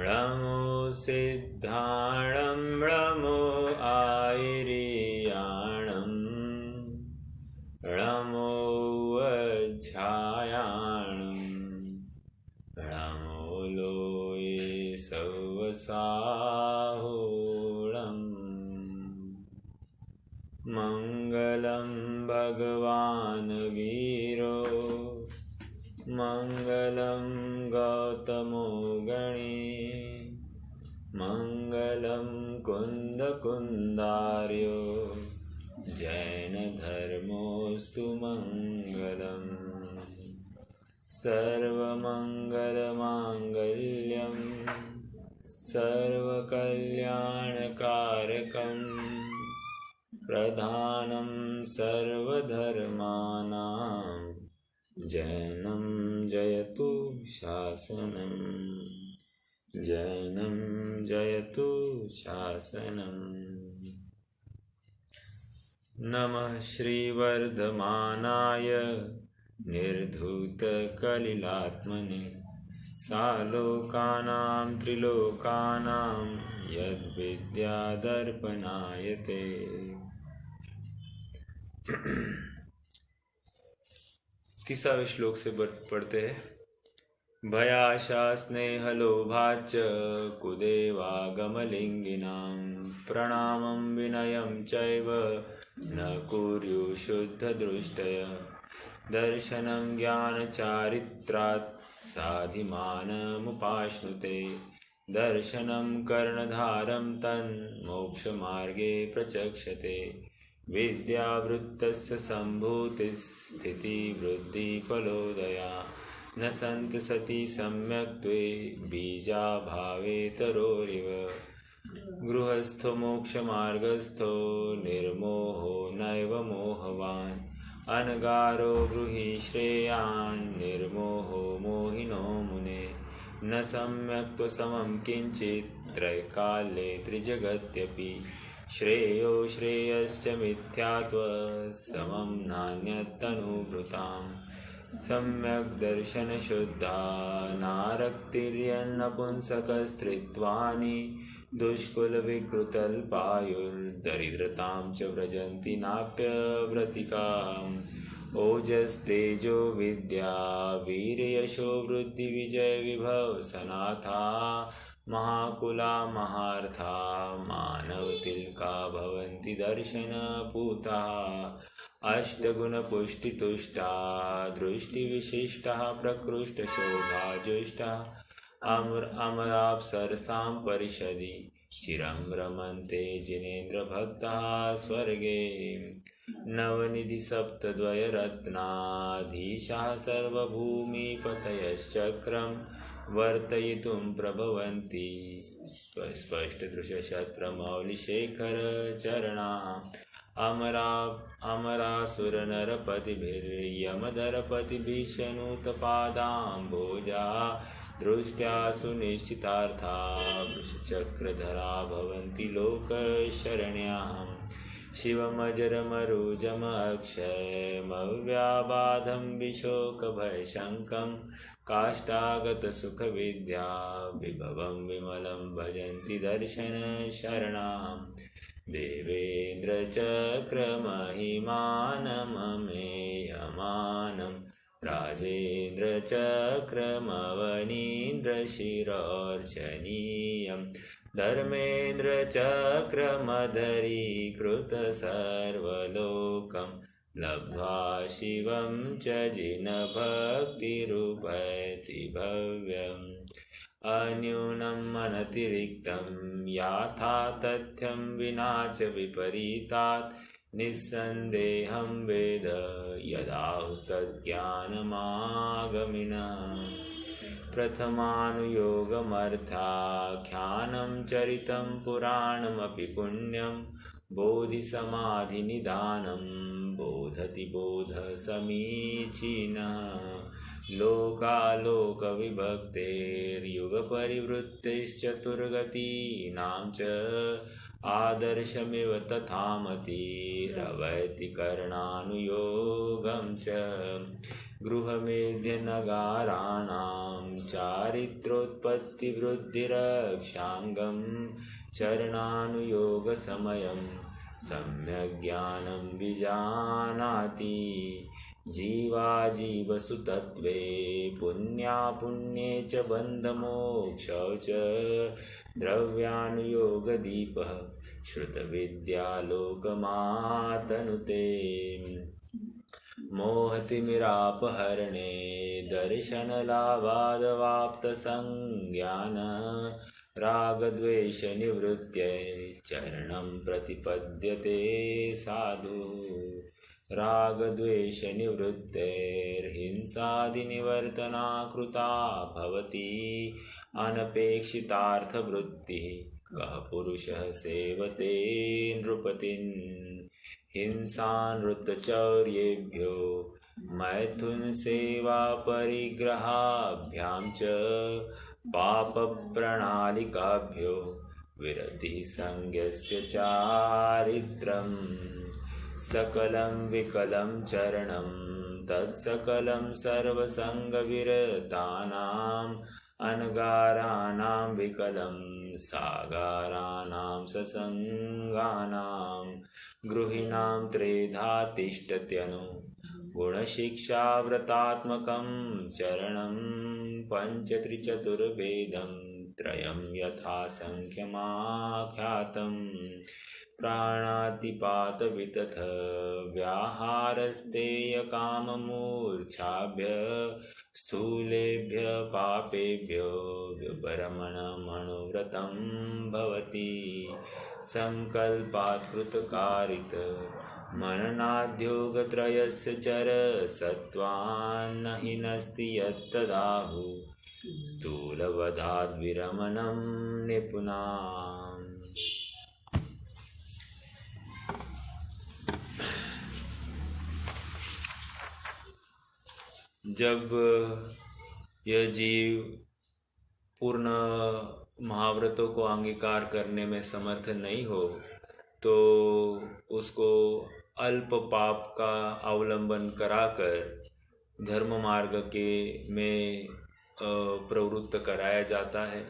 णमो सिद्धाणं णमो आयिरियाणं णमो वज्झायाणं णमो लोये सवसाहुणम् मङ्गलं भगवान् वीरो मङ्गलं गौतमो गणे मङ्गलं कुन्दकुन्दार्यो जैनधर्मोऽस्तु मङ्गलम् सर्वमङ्गलमाङ्गल्यं सर्वकल्याणकारकं प्रधानं सर्वधर्माणां जैनं जयतु शासनम् जैनं जयतु शासनम्। नमः श्रीवर्धमानाय निर्धूतकलिलात्मने सालोकानां त्रिलोकानां यद्विद्यादर्पणायते। तीसरा श्लोक से पढ़ते हैं। भयाशा स्नेहलोभाच्च कुदेवागमलिङ्गिनां प्रणामं विनयं चैव न कुर्यु शुद्धदृष्टय दर्शनं ज्ञानचारित्रात् साधिमानमुपाश्नुते दर्शनं कर्णधारं तन्मोक्षमार्गे प्रचक्षते विद्यावृत्तस्य सम्भूतिस्थितिवृद्धिफलोदया न सन्ति सति सम्यक् त्वे बीजाभावे तरोरिव गृहस्थो मोक्षमार्गस्थो निर्मोहो नैव मोहवान् अनगारो गृही श्रेयान् निर्मोहो मोहिनो मुने न सम्यक् त्वसमं किञ्चित् त्रैकाले त्रिजगत्यपि श्रेयो श्रेयश्च मिथ्यात्व समं नान्यत्तनुभृताम् सम्यक् दर्शनशुद्धा नारक्तिर्यन्नपुंसकस्त्रित्वानि दुष्कुलविकृतल्पायुर्दरिद्रतां च व्रजन्ति नाप्यव्रतिकाम् ओजस्तेजो विद्या वीर्यशो वृद्धिविजयविभव सनाथा महाकुला महार्था मानवतिलका भवन्ति दर्शनपूता अष्टगुणपुष्टितुष्टा दृष्टिविशिष्टा प्रकृष्टशोभाजुष्टा अमराप्सरसां परिषदि चिरं रमन्ते जिनेन्द्रभक्ताः स्वर्गे नवनिधिसप्तद्वयरत्नाधीशाः सर्वभूमिपतयश्चक्रं वर्तयितुं प्रभवन्ति स्पष्टदृशशत्रमौलिशेखरचरणा अमरासुरनरपतिभिर्यमदरपतिभिषणुतपादाम्बोजा दृष्ट्या सुनिश्चितार्था वृषचक्रधरा भवन्ति लोकशरण्याम् शिवमजरमरुजमक्षयमव्याबाधं विशोकभयशङ्कं काष्ठागतसुखविद्या विभवं विमलं भजन्ति दर्शनशरणाम् देवेन्द्रचक्रमहिमानममेयमानं राजेन्द्रचक्रमवनीन्द्रशिरोर्चनीयं धर्मेन्द्रचक्रमधरीकृतसर्वलोकं लब्ध्वा शिवं च जिनभक्तिरुपैति भव्यम् अन्यूनम् अनतिरिक्तं याथा तथ्यं विना च विपरीतात् निस्सन्देहं वेद यदाहुस्तज्ज्ञानमागमिनः प्रथमानुयोगमर्थाख्यानं चरितं पुराणमपि पुण्यं बोधिसमाधिनिदानं बोधति बोधसमीचीनः लोकालोकविभक्तेर्युगपरिवृत्तिश्चतुर्गतीनां च आदर्शमिव तथामतिरवैति कर्णानुयोगं च गृहमेध्यनगाराणां चारित्रोत्पत्तिवृद्धिरक्षाङ्गं चरणानुयोगसमयं सम्यग् ज्ञानं विजानाति जीवाजीवसुतत्वे पुण्यापुण्ये च बन्धमोक्षौ च द्रव्यानुयोगदीपः श्रुतविद्यालोकमातनुते मोहतिमिरापहरणे दर्शनलाभादवाप्तसंज्ञान रागद्वेषनिवृत्त्यै चरणं प्रतिपद्यते साधु रागद्वेषनिवृत्तेर्हिंसादिनिवर्तना कृता भवति अनपेक्षितार्थवृत्तिः कः पुरुषः सेवते नृपतिन् हिंसानृतचौर्येभ्यो मैथुनसेवापरिग्रहाभ्यां च पापप्रणालिकाभ्यो विरतिसंज्ञस्य चारित्रम् सकलं विकलं चरणं तत्सकलं सर्वसंगविरतानाम् अनगाराणां विकलं सागाराणां ससंगानां गृहीणां त्रेधा तिष्ठत्यनु गुणशिक्षाव्रतात्मकं चरणं पञ्चत्रिचतुर्वेदं त्रयं यथा संख्यमाख्यातम् प्राणातिपातवितथ व्याहारस्तेयकाममूर्च्छाभ्य स्थूलेभ्य पापेभ्यो विपरमणमनुव्रतं भवति संकल्पात् कृतकारित मननाद्योगत्रयस्य चरसत्त्वान्न हीनस्ति यत्तदाहु स्थूलवधाद्विरमणं निपुणाम्। जब यह जीव पूर्ण महाव्रतों को अंगीकार करने में समर्थ नहीं हो तो उसको अल्प पाप का अवलंबन कराकर धर्म मार्ग के में प्रवृत्त कराया जाता है।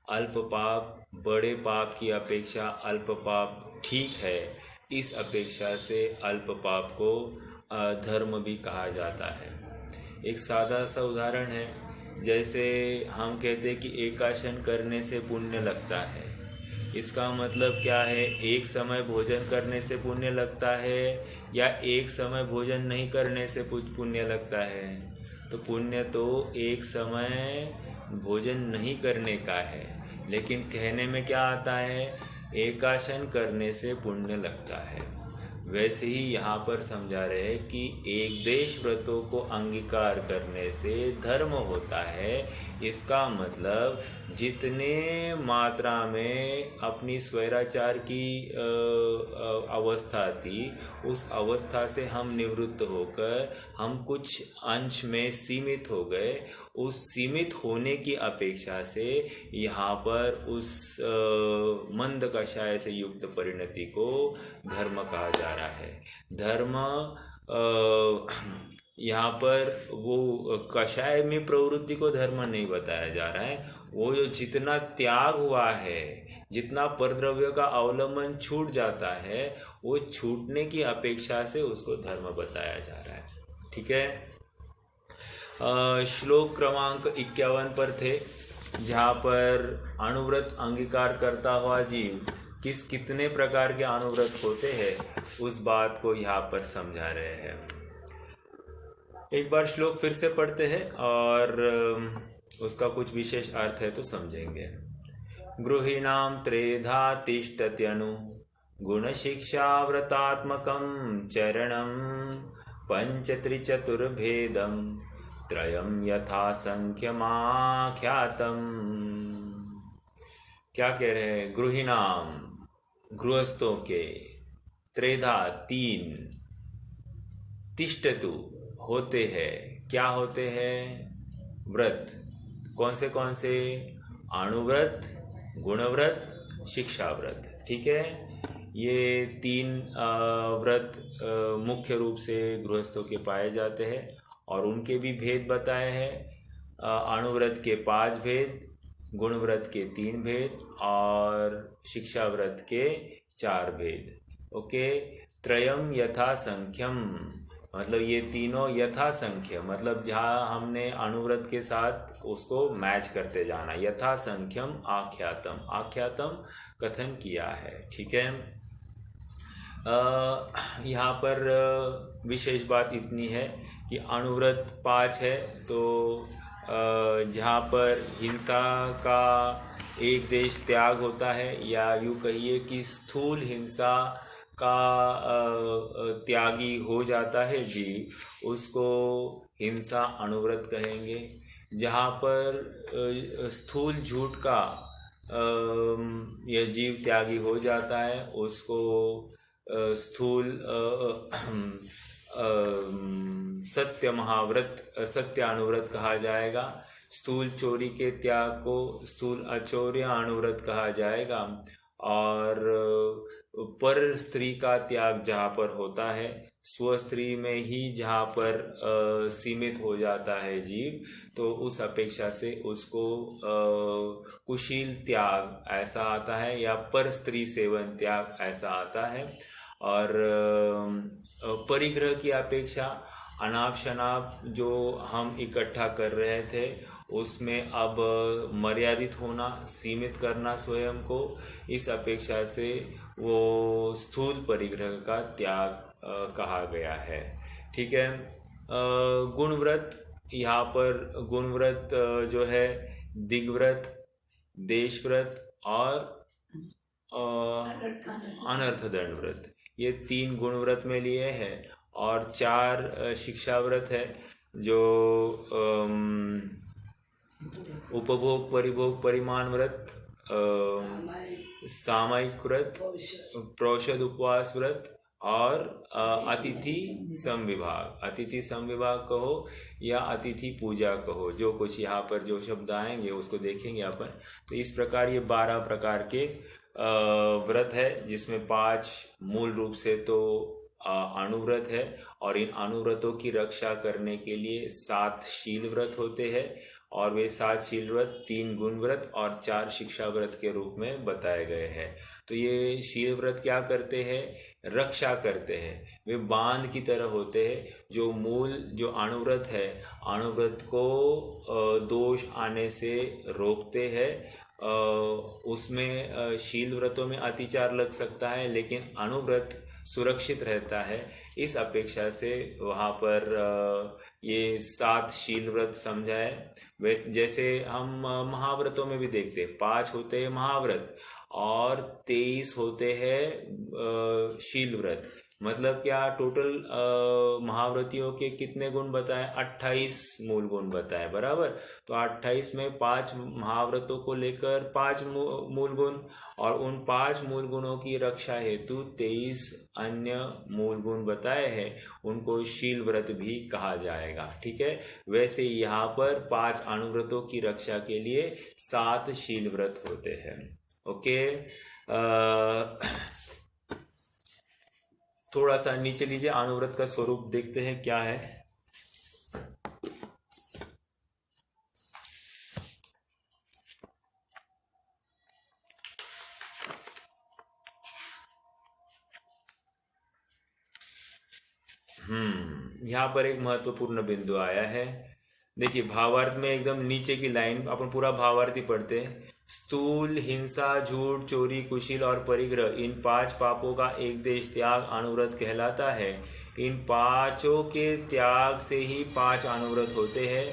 अल्प पाप बड़े पाप की अपेक्षा अल्प पाप ठीक है, इस अपेक्षा से अल्प पाप को धर्म भी कहा जाता है। एक सादा सा उदाहरण है, जैसे हम कहते हैं कि एकाशन करने से पुण्य लगता है। इसका मतलब क्या है? एक समय भोजन करने से पुण्य लगता है या एक समय भोजन नहीं करने से पुण्य लगता है? तो पुण्य तो एक समय भोजन नहीं करने का है, लेकिन कहने में क्या आता है? एकाशन करने से पुण्य लगता है। वैसे ही यहाँ पर समझा रहे हैं कि एक देश व्रतों को अंगीकार करने से धर्म होता है। इसका मतलब जितने मात्रा में अपनी स्वैराचार की अवस्था थी, उस अवस्था से हम निवृत्त होकर हम कुछ अंश में सीमित हो गए। उस सीमित होने की अपेक्षा से यहाँ पर उस मंद कषाय से युक्त परिणति को धर्म कहा जा रहा है। धर्म यहाँ पर वो कषाय में प्रवृत्ति को धर्म नहीं बताया जा रहा है। वो जो जितना त्याग हुआ है, जितना परद्रव्य का अवलंबन छूट जाता है, वो छूटने की अपेक्षा से उसको धर्म बताया जा रहा है। ठीक है। श्लोक क्रमांक 51 पर थे, जहाँ पर अनुव्रत अंगीकार करता हुआ जीव कितने प्रकार के अनुव्रत होते हैं, उस बात को यहाँ पर समझा रहे हैं। एक बार श्लोक फिर से पढ़ते हैं और उसका कुछ विशेष अर्थ है तो समझेंगे। गृहीणां त्रेधा तिष्ठत्यनु गुणशिक्षाव्रतात्मकं चरणं पञ्चत्रिचतुर्भेदं त्रयं यथा संख्यमाख्यातम्। क्या कह रहे हैं? गृहीणां, गृहस्थों के, त्रेधा, तीन, तिष्ठतु होते हैं। क्या होते हैं? व्रत। कौन से? अनुव्रत, गुणव्रत, शिक्षा व्रत। ठीक है। ये तीन व्रत मुख्य रूप से गृहस्थों के पाए जाते हैं और उनके भी भेद बताए हैं। अणुव्रत के 5 भेद, गुणव्रत के 3 भेद और शिक्षा व्रत के 4 भेद। ओके, त्रयम यथा संख्यम, मतलब ये तीनों यथा संख्य, मतलब जहाँ हमने अणुव्रत के साथ उसको मैच करते जाना। यथा संख्यम आख्यातम, आख्यातम कथन किया है। ठीक है, यहाँ पर विशेष बात इतनी है कि अणुव्रत 5 है, तो जहाँ पर हिंसा का एक देश त्याग होता है, या यूँ कहिए कि स्थूल हिंसा का त्यागी हो जाता है जीव, उसको हिंसा अणुव्रत कहेंगे। जहाँ पर स्थूल झूठ का यह जीव त्यागी हो जाता है, उसको स्थूल सत्य महाव्रत, सत्य अणुव्रत कहा जाएगा। स्थूल चोरी के त्याग को स्थूल अचौर्य अणुव्रत कहा जाएगा। और पर स्त्री का त्याग जहाँ पर होता है, स्व स्त्री में ही जहाँ पर सीमित हो जाता है जीव, तो उस अपेक्षा से उसको कुशील त्याग ऐसा आता है, या पर स्त्री सेवन त्याग ऐसा आता है। और परिग्रह की अपेक्षा अनाप शनाप जो हम इकट्ठा कर रहे थे, उसमें अब मर्यादित होना, सीमित करना स्वयं को, इस अपेक्षा से वो स्थूल परिग्रह का त्याग कहा गया है। ठीक है, गुणव्रत, यहाँ पर गुणव्रत जो है दिग्व्रत, देशव्रत और अनर्थ दंड व्रत, ये 3 गुणव्रत में लिए हैं। और 4 शिक्षा व्रत है, जो उपभोग परिभोग परिमाण व्रत, सामयिक व्रत, प्रोषद उपवास व्रत और अतिथि समविभाग। अतिथि समविभाग कहो या अतिथि पूजा कहो, जो कुछ यहाँ पर जो शब्द आएंगे उसको देखेंगे अपन। तो इस प्रकार ये 12 प्रकार के व्रत है, जिसमें 5 मूल रूप से तो अणुव्रत है, और इन अणुव्रतों की रक्षा करने के लिए 7 शील व्रत होते हैं, और वे 7 शील व्रत 3 गुण व्रत और 4 शिक्षा व्रत के रूप में बताए गए हैं। तो ये शील व्रत क्या करते हैं? रक्षा करते हैं। वे बांध की तरह होते हैं, जो मूल जो अणुव्रत है, अणुव्रत को दोष आने से रोकते हैं। उसमें शील व्रतों में अतिचार लग सकता है, लेकिन अणुव्रत सुरक्षित रहता है। इस अपेक्षा से वहाँ पर ये 7 शील व्रत समझा है। वैसे जैसे हम महाव्रतों में भी देखते हैं, 5 होते हैं महाव्रत और 23 होते हैं शील व्रत। मतलब क्या, टोटल महाव्रतियों के कितने गुण बताए? 28 मूल गुण बताए, बराबर। तो 28 में 5 महाव्रतों को लेकर 5 मूल गुण, और उन 5 मूल गुणों की रक्षा हेतु 23 अन्य मूल गुण बताए हैं, उनको शील व्रत भी कहा जाएगा। ठीक है, वैसे यहाँ पर 5 अणुव्रतों की रक्षा के लिए 7 शील व्रत होते हैं। ओके, थोड़ा सा नीचे लीजिए, अणुव्रत का स्वरूप देखते हैं क्या है। यहाँ पर एक महत्वपूर्ण बिंदु आया है। देखिए, भावार्थ में एकदम नीचे की लाइन, अपन पूरा भावार्थ ही पढ़ते हैं। स्थूल हिंसा, झूठ, चोरी, कुशील और परिग्रह, इन 5 पापों का एक देश त्याग अणुव्रत कहलाता है। इन 5 के त्याग से ही 5 अणुव्रत होते हैं।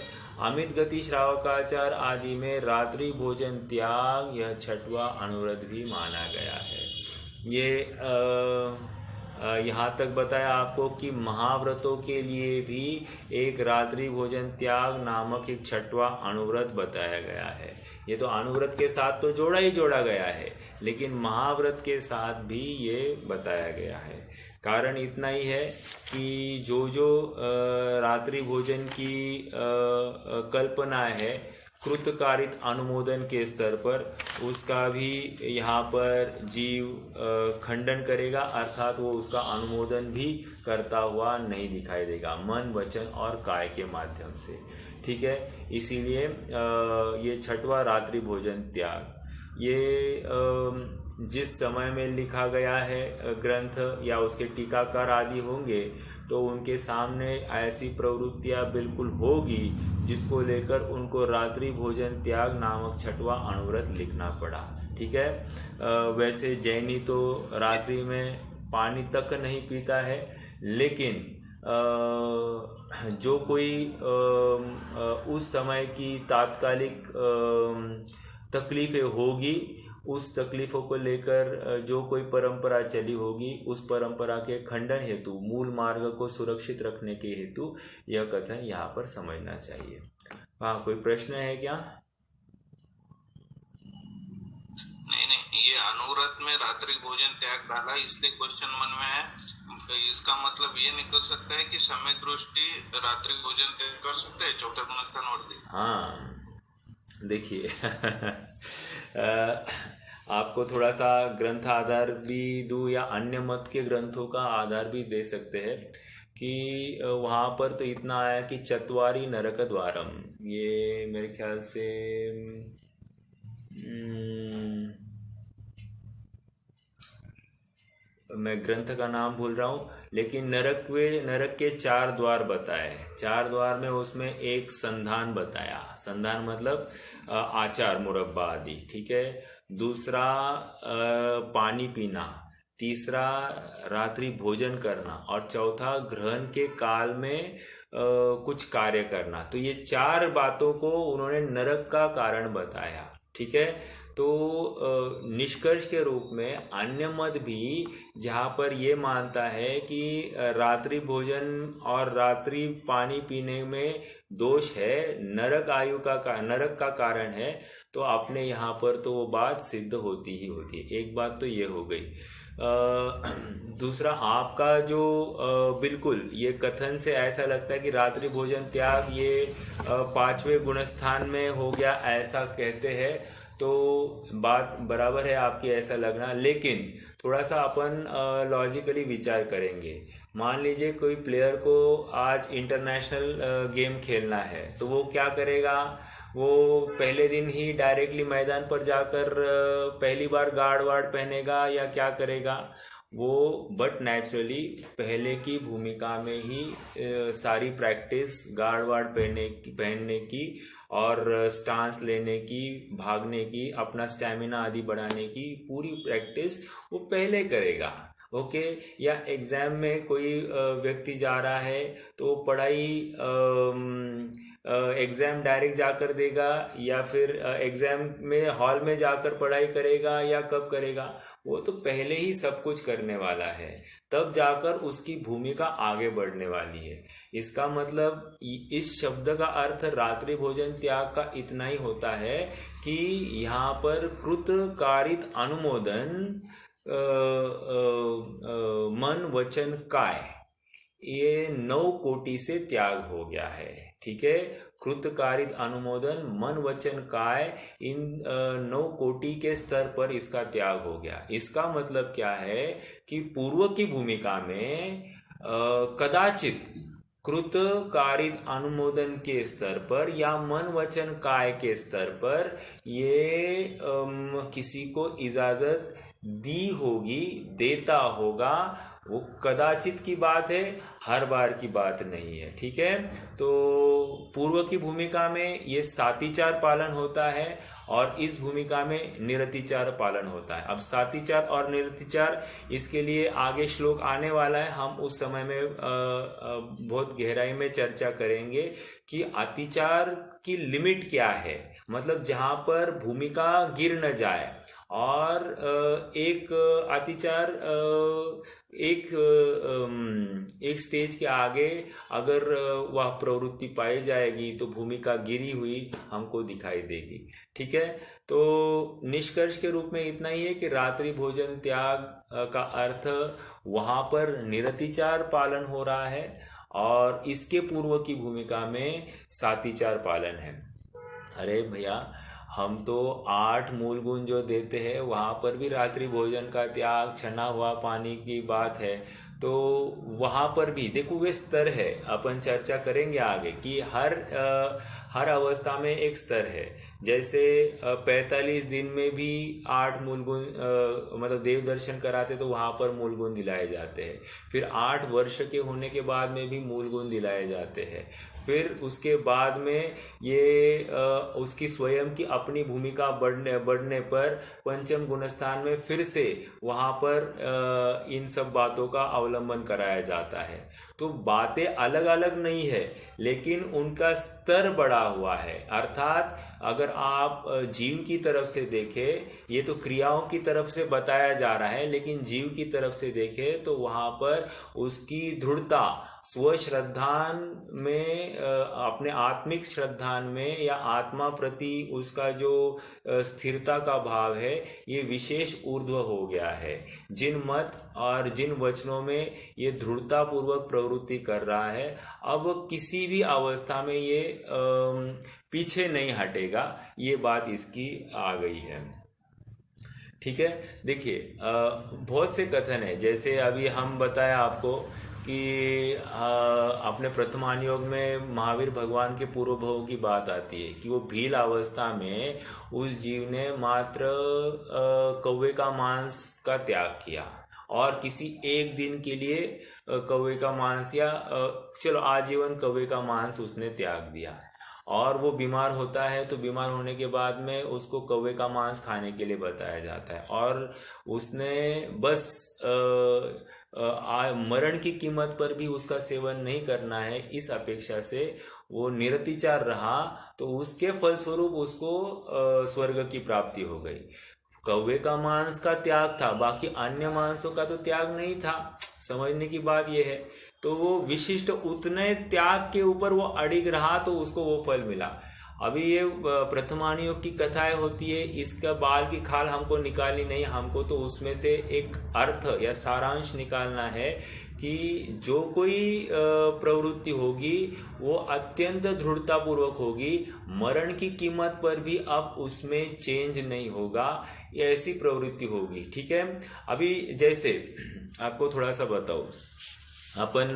अमित गति, श्रावकाचार आदि में रात्रि भोजन त्याग यह 6वां अणुव्रत भी माना गया है। ये यहाँ तक बताया आपको कि महाव्रतों के लिए भी एक रात्रि भोजन त्याग नामक एक 6वां अणुव्रत बताया गया है। ये तो अणुव्रत के साथ तो जोड़ा ही जोड़ा गया है, लेकिन महाव्रत के साथ भी ये बताया गया है। कारण इतना ही है कि जो रात्रि भोजन की कल्पना है कृतकारित अनुमोदन के स्तर पर, उसका भी यहाँ पर जीव खंडन करेगा, अर्थात वो उसका अनुमोदन भी करता हुआ नहीं दिखाई देगा, मन, वचन और काय के माध्यम से। ठीक है। इसीलिए ये छठवां रात्रि भोजन त्याग, ये जिस समय में लिखा गया है ग्रंथ या उसके टीकाकार आदि होंगे तो उनके सामने ऐसी प्रवृत्तियां बिल्कुल होगी जिसको लेकर उनको रात्रि भोजन त्याग नामक छठवां अणुव्रत लिखना पड़ा, ठीक है। वैसे जैनी तो रात्रि में पानी तक नहीं पीता है, लेकिन जो कोई उस समय की तात्कालिक तकलीफें होगी, उस तकलीफ़ों को लेकर जो कोई परंपरा चली होगी, उस परंपरा के खंडन हेतु, मूल मार्ग को सुरक्षित रखने के हेतु यह कथन यहाँ पर समझना चाहिए। हाँ, कोई प्रश्न है क्या? नहीं, ये अनुव्रत में रात्रि भोजन त्याग डाला इसलिए क्वेश्चन मन में है। इसका मतलब ये निकल सकता है कि समय दृष्टि रात्रि भोजन त्याग कर सकते हैं चौथा गुणस्थान वर्ती। हाँ, देखिए आपको थोड़ा सा ग्रंथ आधार भी दूँ या अन्य मत के ग्रंथों का आधार भी दे सकते हैं कि वहाँ पर तो इतना आया कि चत्वारी नरक द्वारम, ये मेरे ख्याल से मैं ग्रंथ का नाम भूल रहा हूँ, लेकिन नरक के 4 द्वार बताए, 4 द्वार में उसमें एक संधान बताया। संधान मतलब आचार मुरब्बा आदि, ठीक है। दूसरा पानी पीना, तीसरा रात्रि भोजन करना, और चौथा ग्रहण के काल में कुछ कार्य करना। तो ये 4 बातों को उन्होंने नरक का कारण बताया, ठीक है। तो निष्कर्ष के रूप में अन्य मत भी जहाँ पर ये मानता है कि रात्रि भोजन और रात्रि पानी पीने में दोष है, नरक का कारण है, तो अपने यहाँ पर तो वो बात सिद्ध होती ही होती है। एक बात तो ये हो गई। दूसरा, आपका जो बिल्कुल ये कथन से ऐसा लगता है कि रात्रि भोजन त्याग ये 5वें गुणस्थान में हो गया, ऐसा कहते हैं, तो बात बराबर है आपकी, ऐसा लगना। लेकिन थोड़ा सा अपन लॉजिकली विचार करेंगे। मान लीजिए कोई प्लेयर को आज इंटरनेशनल गेम खेलना है, तो वो क्या करेगा? वो पहले दिन ही डायरेक्टली मैदान पर जाकर पहली बार गार्ड वार्ड पहनेगा या क्या करेगा वो? बट नेचुरली पहले की भूमिका में ही सारी प्रैक्टिस गार्ड वार्ड पहनने की और स्टांस लेने की, भागने की, अपना स्टैमिना आदि बढ़ाने की पूरी प्रैक्टिस वो पहले करेगा, ओके। या एग्ज़ाम में कोई व्यक्ति जा रहा है तो पढ़ाई एग्ज़ाम डायरेक्ट जाकर देगा या फिर एग्ज़ाम में हॉल में जाकर पढ़ाई करेगा या कब करेगा? वो तो पहले ही सब कुछ करने वाला है, तब जाकर उसकी भूमिका आगे बढ़ने वाली है। इसका मतलब इस शब्द का अर्थ रात्रि भोजन त्याग का इतना ही होता है कि यहाँ पर कृत कारित अनुमोदन मन वचन काय, ये 9 कोटि से त्याग हो गया है, ठीक है। कृतकारित अनुमोदन मन वचन काय, इन 9 कोटि के स्तर पर इसका त्याग हो गया। इसका मतलब क्या है कि पूर्व की भूमिका में कदाचित कृत कारित अनुमोदन के स्तर पर या मन वचन काय के स्तर पर ये किसी को इजाजत दी होगी, देता होगा, वो कदाचित की बात है, हर बार की बात नहीं है, ठीक है। तो पूर्व की भूमिका में ये सातिचार पालन होता है और इस भूमिका में निरतिचार पालन होता है। अब सातिचार और निरतिचार, इसके लिए आगे श्लोक आने वाला है, हम उस समय में बहुत गहराई में चर्चा करेंगे कि अतिचार की लिमिट क्या है, मतलब जहाँ पर भूमिका गिर न जाए। और एक अतिचार एक स्टेज के आगे अगर वह प्रवृत्ति पाई जाएगी तो भूमिका गिरी हुई हमको दिखाई देगी, ठीक है। तो निष्कर्ष के रूप में इतना ही है कि रात्रि भोजन त्याग का अर्थ वहाँ पर निरतिचार पालन हो रहा है और इसके पूर्व की भूमिका में सातिचार पालन है। अरे भैया, हम तो 8 मूल गुण जो देते हैं वहाँ पर भी रात्रि भोजन का त्याग, छना हुआ पानी की बात है। तो वहाँ पर भी देखो वे स्तर है, अपन चर्चा करेंगे आगे कि हर अवस्था में एक स्तर है। जैसे 45 दिन में भी 8 मूल गुण मतलब देव दर्शन कराते तो वहाँ पर मूल गुण दिलाए जाते हैं। फिर 8 वर्ष के होने के बाद में भी मूल गुण दिलाए जाते हैं। फिर उसके बाद में ये उसकी स्वयं की अपनी भूमिका बढ़ने बढ़ने पर पंचम गुणस्थान में फिर से वहाँ पर इन सब बातों का अवलंबन कराया जाता है। तो बातें अलग अलग नहीं है, लेकिन उनका स्तर बढ़ा हुआ है। अर्थात अगर आप जीव की तरफ से देखें, ये तो क्रियाओं की तरफ से बताया जा रहा है, लेकिन जीव की तरफ से देखें तो वहाँ पर उसकी दृढ़ता स्व श्रद्धान में अपने आत्मिक श्रद्धान में या आत्मा प्रति उसका जो स्थिरता का भाव है, ये विशेष ऊर्ध्व हो गया है। जिन मत और जिन वचनों में ये दृढ़ता पूर्वक प्रवृत्ति कर रहा है, अब किसी भी अवस्था में ये पीछे नहीं हटेगा। ये बात इसकी आ गई है। ठीक है। देखिए बहुत से कथन है, जैसे अभी हम बताया आपको कि अपने प्रथमान योग में महावीर भगवान के पूर्व भव की बात आती है कि वो भील अवस्था में उस जीव ने मात्र कौवे का मांस का त्याग किया और किसी एक दिन के लिए कौवे का मांस या चलो आजीवन कौवे का मांस उसने त्याग दिया। और वो बीमार होता है तो बीमार होने के बाद में उसको कौवे का मांस खाने के लिए बताया जाता है, और उसने बस मरण की कीमत पर भी उसका सेवन नहीं करना है इस अपेक्षा से वो निरतिचार रहा, तो उसके फलस्वरूप उसको स्वर्ग की प्राप्ति हो गई। कौवे का मांस का त्याग था, बाकी अन्य मांसों का तो त्याग नहीं था। समझने की बात यह है। तो वो विशिष्ट उतने त्याग के ऊपर वो अड़िग रहा तो उसको वो फल मिला। अभी ये प्रथमानी योग की कथाएं होती है, इसका बाल की खाल हमको निकालनी नहीं, हमको तो उसमें से एक अर्थ या सारांश निकालना है कि जो कोई प्रवृत्ति होगी वो अत्यंत दृढ़तापूर्वक होगी, मरण की कीमत पर भी अब उसमें चेंज नहीं होगा, ये ऐसी प्रवृत्ति होगी। ठीक है। अभी जैसे आपको थोड़ा सा बताओ, अपन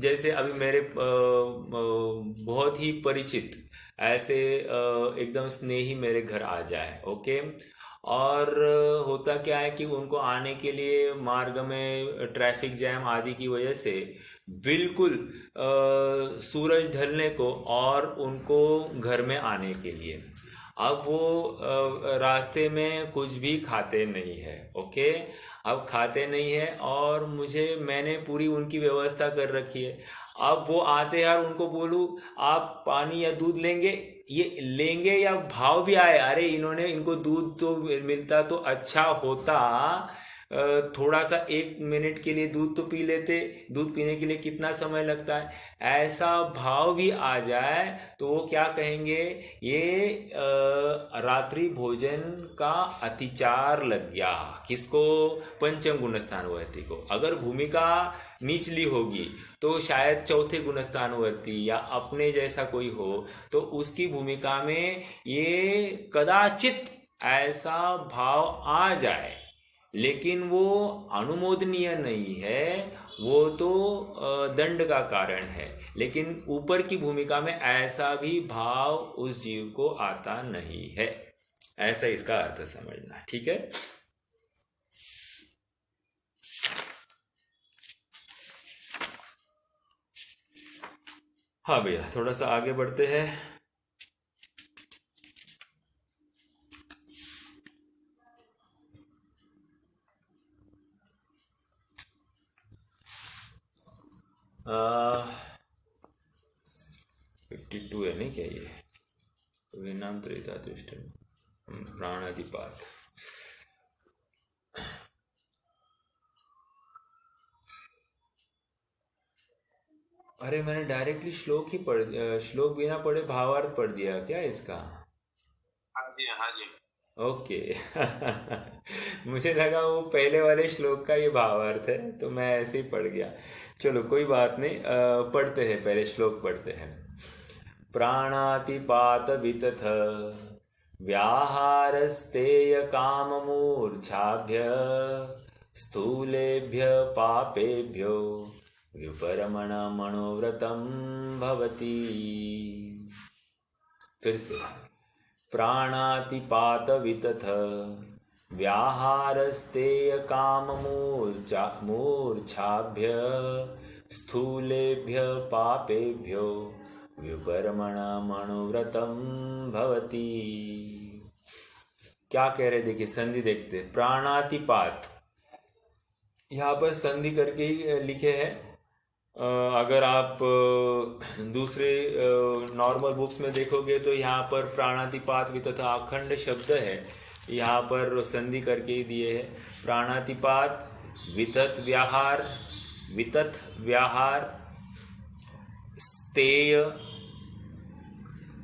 जैसे अभी मेरे बहुत ही परिचित ऐसे एकदम स्नेही मेरे घर आ जाए, ओके, और होता क्या है कि उनको आने के लिए मार्ग में ट्रैफिक जैम आदि की वजह से बिल्कुल सूरज ढलने को और उनको घर में आने के लिए अब वो रास्ते में कुछ भी खाते नहीं है, ओके। अब खाते नहीं है और मैंने पूरी उनकी व्यवस्था कर रखी है। अब वो आते हैं और उनको बोलूँ आप पानी या दूध लेंगे, ये लेंगे या भाव भी आए, अरे इनको दूध तो मिलता तो अच्छा होता, थोड़ा सा 1 मिनट के लिए दूध तो पी लेते, दूध पीने के लिए कितना समय लगता है, ऐसा भाव भी आ जाए तो वो क्या कहेंगे, ये रात्रि भोजन का अतिचार लग गया। किसको? पंचम गुणस्थानवर्ती को। अगर भूमिका निचली होगी तो शायद चौथे गुणस्थानवर्ती या अपने जैसा कोई हो तो उसकी भूमिका में ये कदाचित ऐसा भाव आ जाए, लेकिन वो अनुमोदनीय नहीं है, वो तो दंड का कारण है। लेकिन ऊपर की भूमिका में ऐसा भी भाव उस जीव को आता नहीं है, ऐसा इसका अर्थ समझना। ठीक है। हाँ भैया, थोड़ा सा आगे बढ़ते हैं। आ, 52 है नहीं क्या ये? तो नाम त्रेता दृष्टि प्राणाधिपात। अरे मैंने डायरेक्टली श्लोक बिना पढ़े भावार्थ पढ़ दिया क्या इसका? हाँ जी, हाँ जी। ओके। मुझे लगा वो पहले वाले श्लोक का ये भावार्थ है तो मैं ऐसे ही पढ़ गया। चलो कोई बात नहीं, पढ़ते हैं, पहले श्लोक पढ़ते हैं। प्राणातिपात वितथ व्याहारस्तेय काममूर्छाभ्य स्थूलेभ्य पापेभ्यो विपरमण मनोव्रतं भवति। फिर से, प्राणातिपात वितथ व्याहारस्तेय काममूर्छाभ्य स्थूलेभ्य पापेभ्यो विपरमण मनोव्रतं भवति। क्या कह रहे, देखिए संधि देखते, प्राणातिपात, यहाँ पर संधि करके ही लिखे हैं। अगर आप दूसरे नॉर्मल बुक्स में देखोगे तो यहाँ पर प्राणातिपात वितथा अखंड शब्द है, यहाँ पर संधि करके ही दिए हैं। प्राणातिपात वितथ व्याहार स्तेय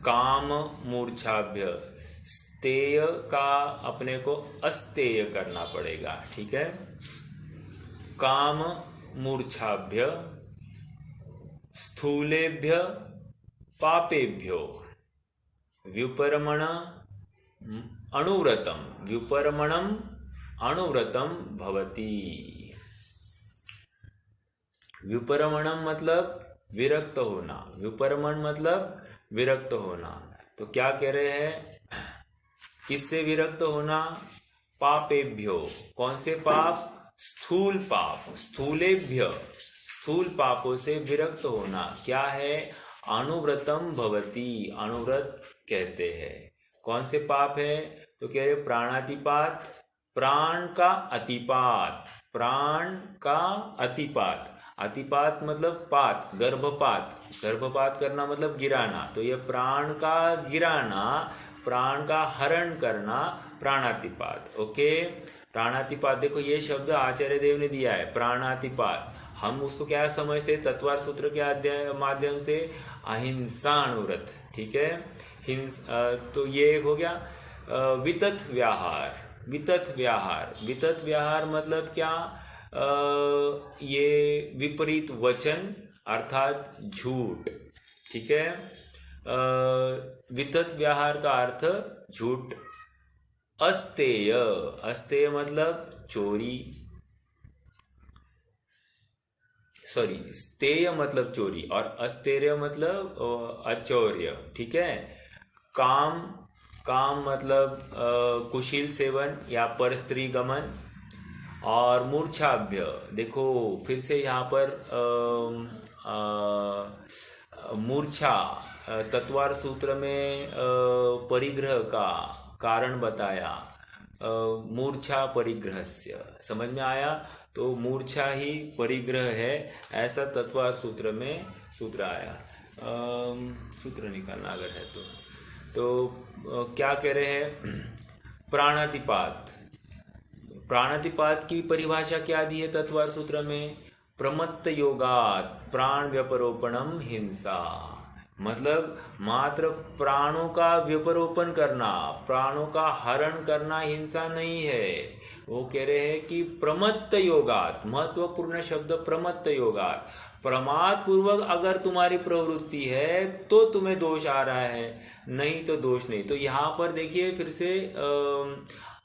काम मूर्छाभ्य। स्तेय का अपने को अस्तेय करना पड़ेगा, ठीक है। काम मूर्छाभ्य स्थूलेभ्य पापेभ्यो व्युपरमण अनुव्रतम व्युपरमणम अनुव्रतम भवति। व्युपरमणम मतलब विरक्त होना, व्युपरमण मतलब विरक्त होना। तो क्या कह रहे हैं, किससे विरक्त होना? पापेभ्यो, कौन से पाप? स्थूल पाप, स्थूलेभ्य, स्थूल पापों से विरक्त होना। क्या है? अनुव्रतम भवति, अनुव्रत कहते हैं। कौन से पाप है? तो कह रहे प्राणातिपात, प्राण का अतिपात, प्राण का अतिपात। अतिपात मतलब पात, गर्भपात, गर्भपात करना मतलब गिराना। तो ये प्राण का गिराना, प्राण का हरण करना, प्राणातिपात। ओके, प्राणातिपात, देखो ये शब्द आचार्य देव ने दिया है, प्राणातिपात। हम उसको क्या समझते हैं? तत्वार सूत्र के अध्याय माध्यम से अहिंसा अनुव्रत, ठीक है। तो ये एक हो गया। वितथ व्याहार, वितथ व्याहार, वितथ व्याहार मतलब क्या? ये विपरीत वचन अर्थात झूठ, ठीक है। वितथ व्याहार का अर्थ झूठ। अस्तेय, अस्तेय मतलब चोरी, सॉरी स्तेय मतलब चोरी और अस्तेय मतलब अचौर्य, ठीक है। काम, काम मतलब कुशील सेवन या परस्त्री गमन। और मूर्छाभ्य, देखो फिर से यहाँ पर मूर्छा तत्वार सूत्र में परिग्रह का कारण बताया, मूर्छा परिग्रहस्य, समझ में आया। तो मूर्छा ही परिग्रह है, ऐसा तत्वार सूत्र में सूत्र आया। सूत्र निकालना अगर है तो क्या कह रहे हैं? प्राणातिपात, प्राणातिपात की परिभाषा क्या दी है तत्वार सूत्र में? प्रमत्त योगात प्राण व्यपरोपणम हिंसा, मतलब मात्र प्राणों का व्यपरोपण करना, प्राणों का हरण करना हिंसा नहीं है। वो कह रहे हैं कि प्रमत्त योगात, महत्वपूर्ण शब्द प्रमत्त योगात, प्रमाद पूर्वक अगर तुम्हारी प्रवृत्ति है तो तुम्हें दोष आ रहा है, नहीं तो दोष नहीं। तो यहाँ पर देखिए फिर से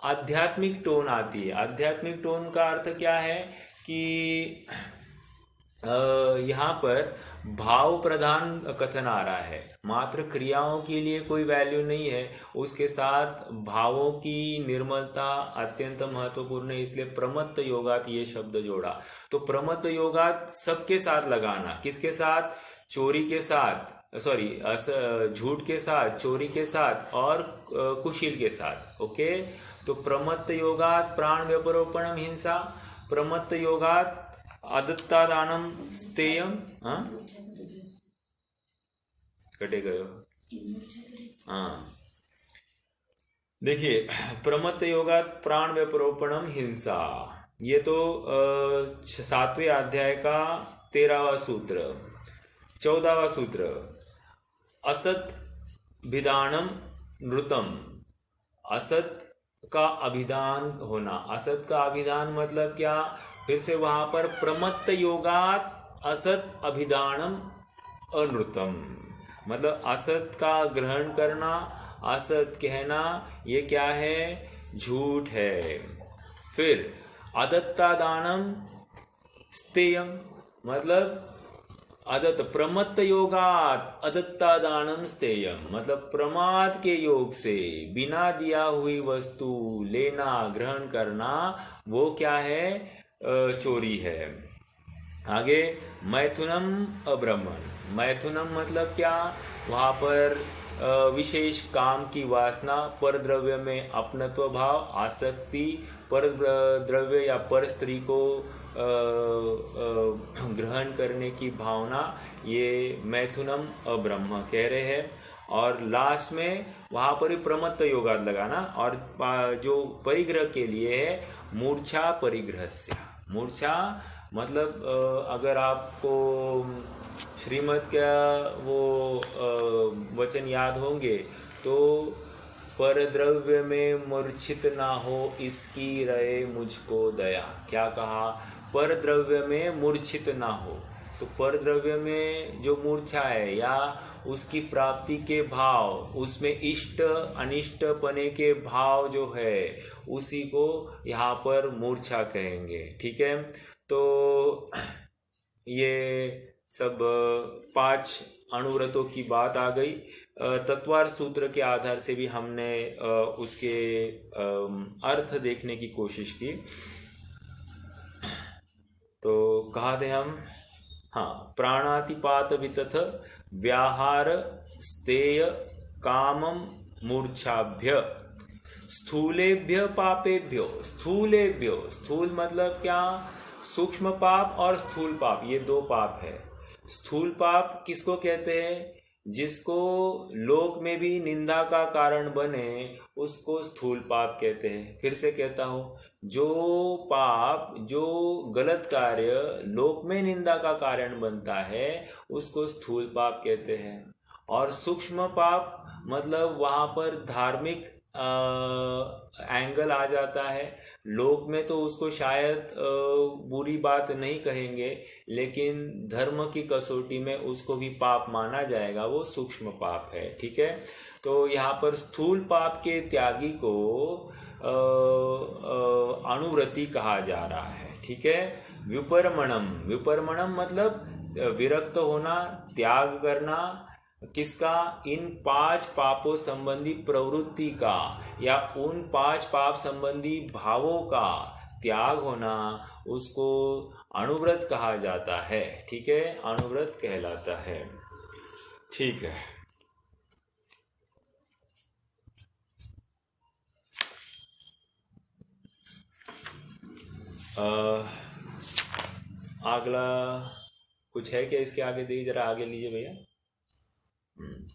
आध्यात्मिक टोन आती है। आध्यात्मिक टोन का अर्थ क्या है कि यहाँ पर भाव प्रधान कथन आ रहा है, मात्र क्रियाओं के लिए कोई वैल्यू नहीं है, उसके साथ भावों की निर्मलता अत्यंत महत्वपूर्ण है, इसलिए प्रमत्त योगात ये शब्द जोड़ा। तो प्रमत्त योगात सबके साथ लगाना, किसके साथ? चोरी के साथ, सॉरी झूठ के साथ, चोरी के साथ और कुशील के साथ। ओके, तो प्रमत्त योगात प्राण व्यपरोपणम हिंसा, प्रमत्त योगात अदत्तादानम स्तेयम। हाँ कटे गयो। हाँ देखिए, प्रमत्त योगात प्राण व्यपरोपणम हिंसा, ये तो 7वें अध्याय का 13वां सूत्र। 14वां सूत्र, असत भिदानम नृतम, असत का अभिधान होना। असत का अभिधान मतलब क्या? फिर से वहां पर प्रमत्त योगात असत अभिधानम अनृतम, मतलब असत का ग्रहण करना, असत कहना, ये क्या है? झूठ है। फिर अदत्ता दानम स्तेयम, मतलब अदत्त प्रमत्त योगात अदत्ता दानम स्तेयम, मतलब प्रमाद के योग से बिना दिया हुई वस्तु लेना ग्रहण करना, वो क्या है? चोरी है। आगे मैथुनम अब्रह्मण, मैथुनम मतलब क्या? वहाँ पर विशेष काम की वासना, पर द्रव्य में अपनत्व भाव, आसक्ति, पर द्रव्य या पर स्त्री को ग्रहण करने की भावना, ये मैथुनम अब्रह्म कह रहे हैं। और लास्ट में वहाँ पर ही प्रमत्त योगाद लगाना, और जो परिग्रह के लिए है मूर्छा परिग्रहस्य। मूर्छा मतलब अगर आपको श्रीमद् का वो वचन याद होंगे तो पर द्रव्य में मूर्छित ना हो इसकी रहे मुझको दया। क्या कहा? पर द्रव्य में मूर्छित ना हो। तो पर द्रव्य में जो मूर्छा है या उसकी प्राप्ति के भाव, उसमें इष्ट अनिष्ट पने के भाव जो है, उसी को यहाँ पर मूर्छा कहेंगे। ठीक है, तो ये सब 5 अनुव्रतों की बात आ गई। तत्वार सूत्र के आधार से भी हमने उसके अर्थ देखने की कोशिश की। तो कहा थे हम, हाँ, प्राणातिपात वितथ व्याहार स्तेय कामम मूर्छाभ्य स्थूलेभ्य पापेभ्यो। स्थूलेभ्यो, स्थूल मतलब क्या? सूक्ष्म पाप और स्थूल पाप, ये 2 पाप है। स्थूल पाप किसको कहते हैं? जिसको लोक में भी निंदा का कारण बने उसको स्थूल पाप कहते हैं। फिर से कहता हूँ, जो पाप, जो गलत कार्य लोक में निंदा का कारण बनता है उसको स्थूल पाप कहते हैं। और सूक्ष्म पाप मतलब वहाँ पर धार्मिक एंगल आ जाता है। लोक में तो उसको शायद बुरी बात नहीं कहेंगे, लेकिन धर्म की कसौटी में उसको भी पाप माना जाएगा, वो सूक्ष्म पाप है। ठीक है, तो यहाँ पर स्थूल पाप के त्यागी को अनुव्रती कहा जा रहा है। ठीक है, विपर्मणम, विपर्मणम मतलब विरक्त होना, त्याग करना। किसका? इन 5 पापों संबंधी प्रवृत्ति का या उन 5 पाप संबंधी भावों का त्याग होना, उसको अनुव्रत कहा जाता है। ठीक है, अनुव्रत कहलाता है। ठीक है, अगला कुछ है क्या इसके आगे? देखिए जरा आगे लीजिए भैया।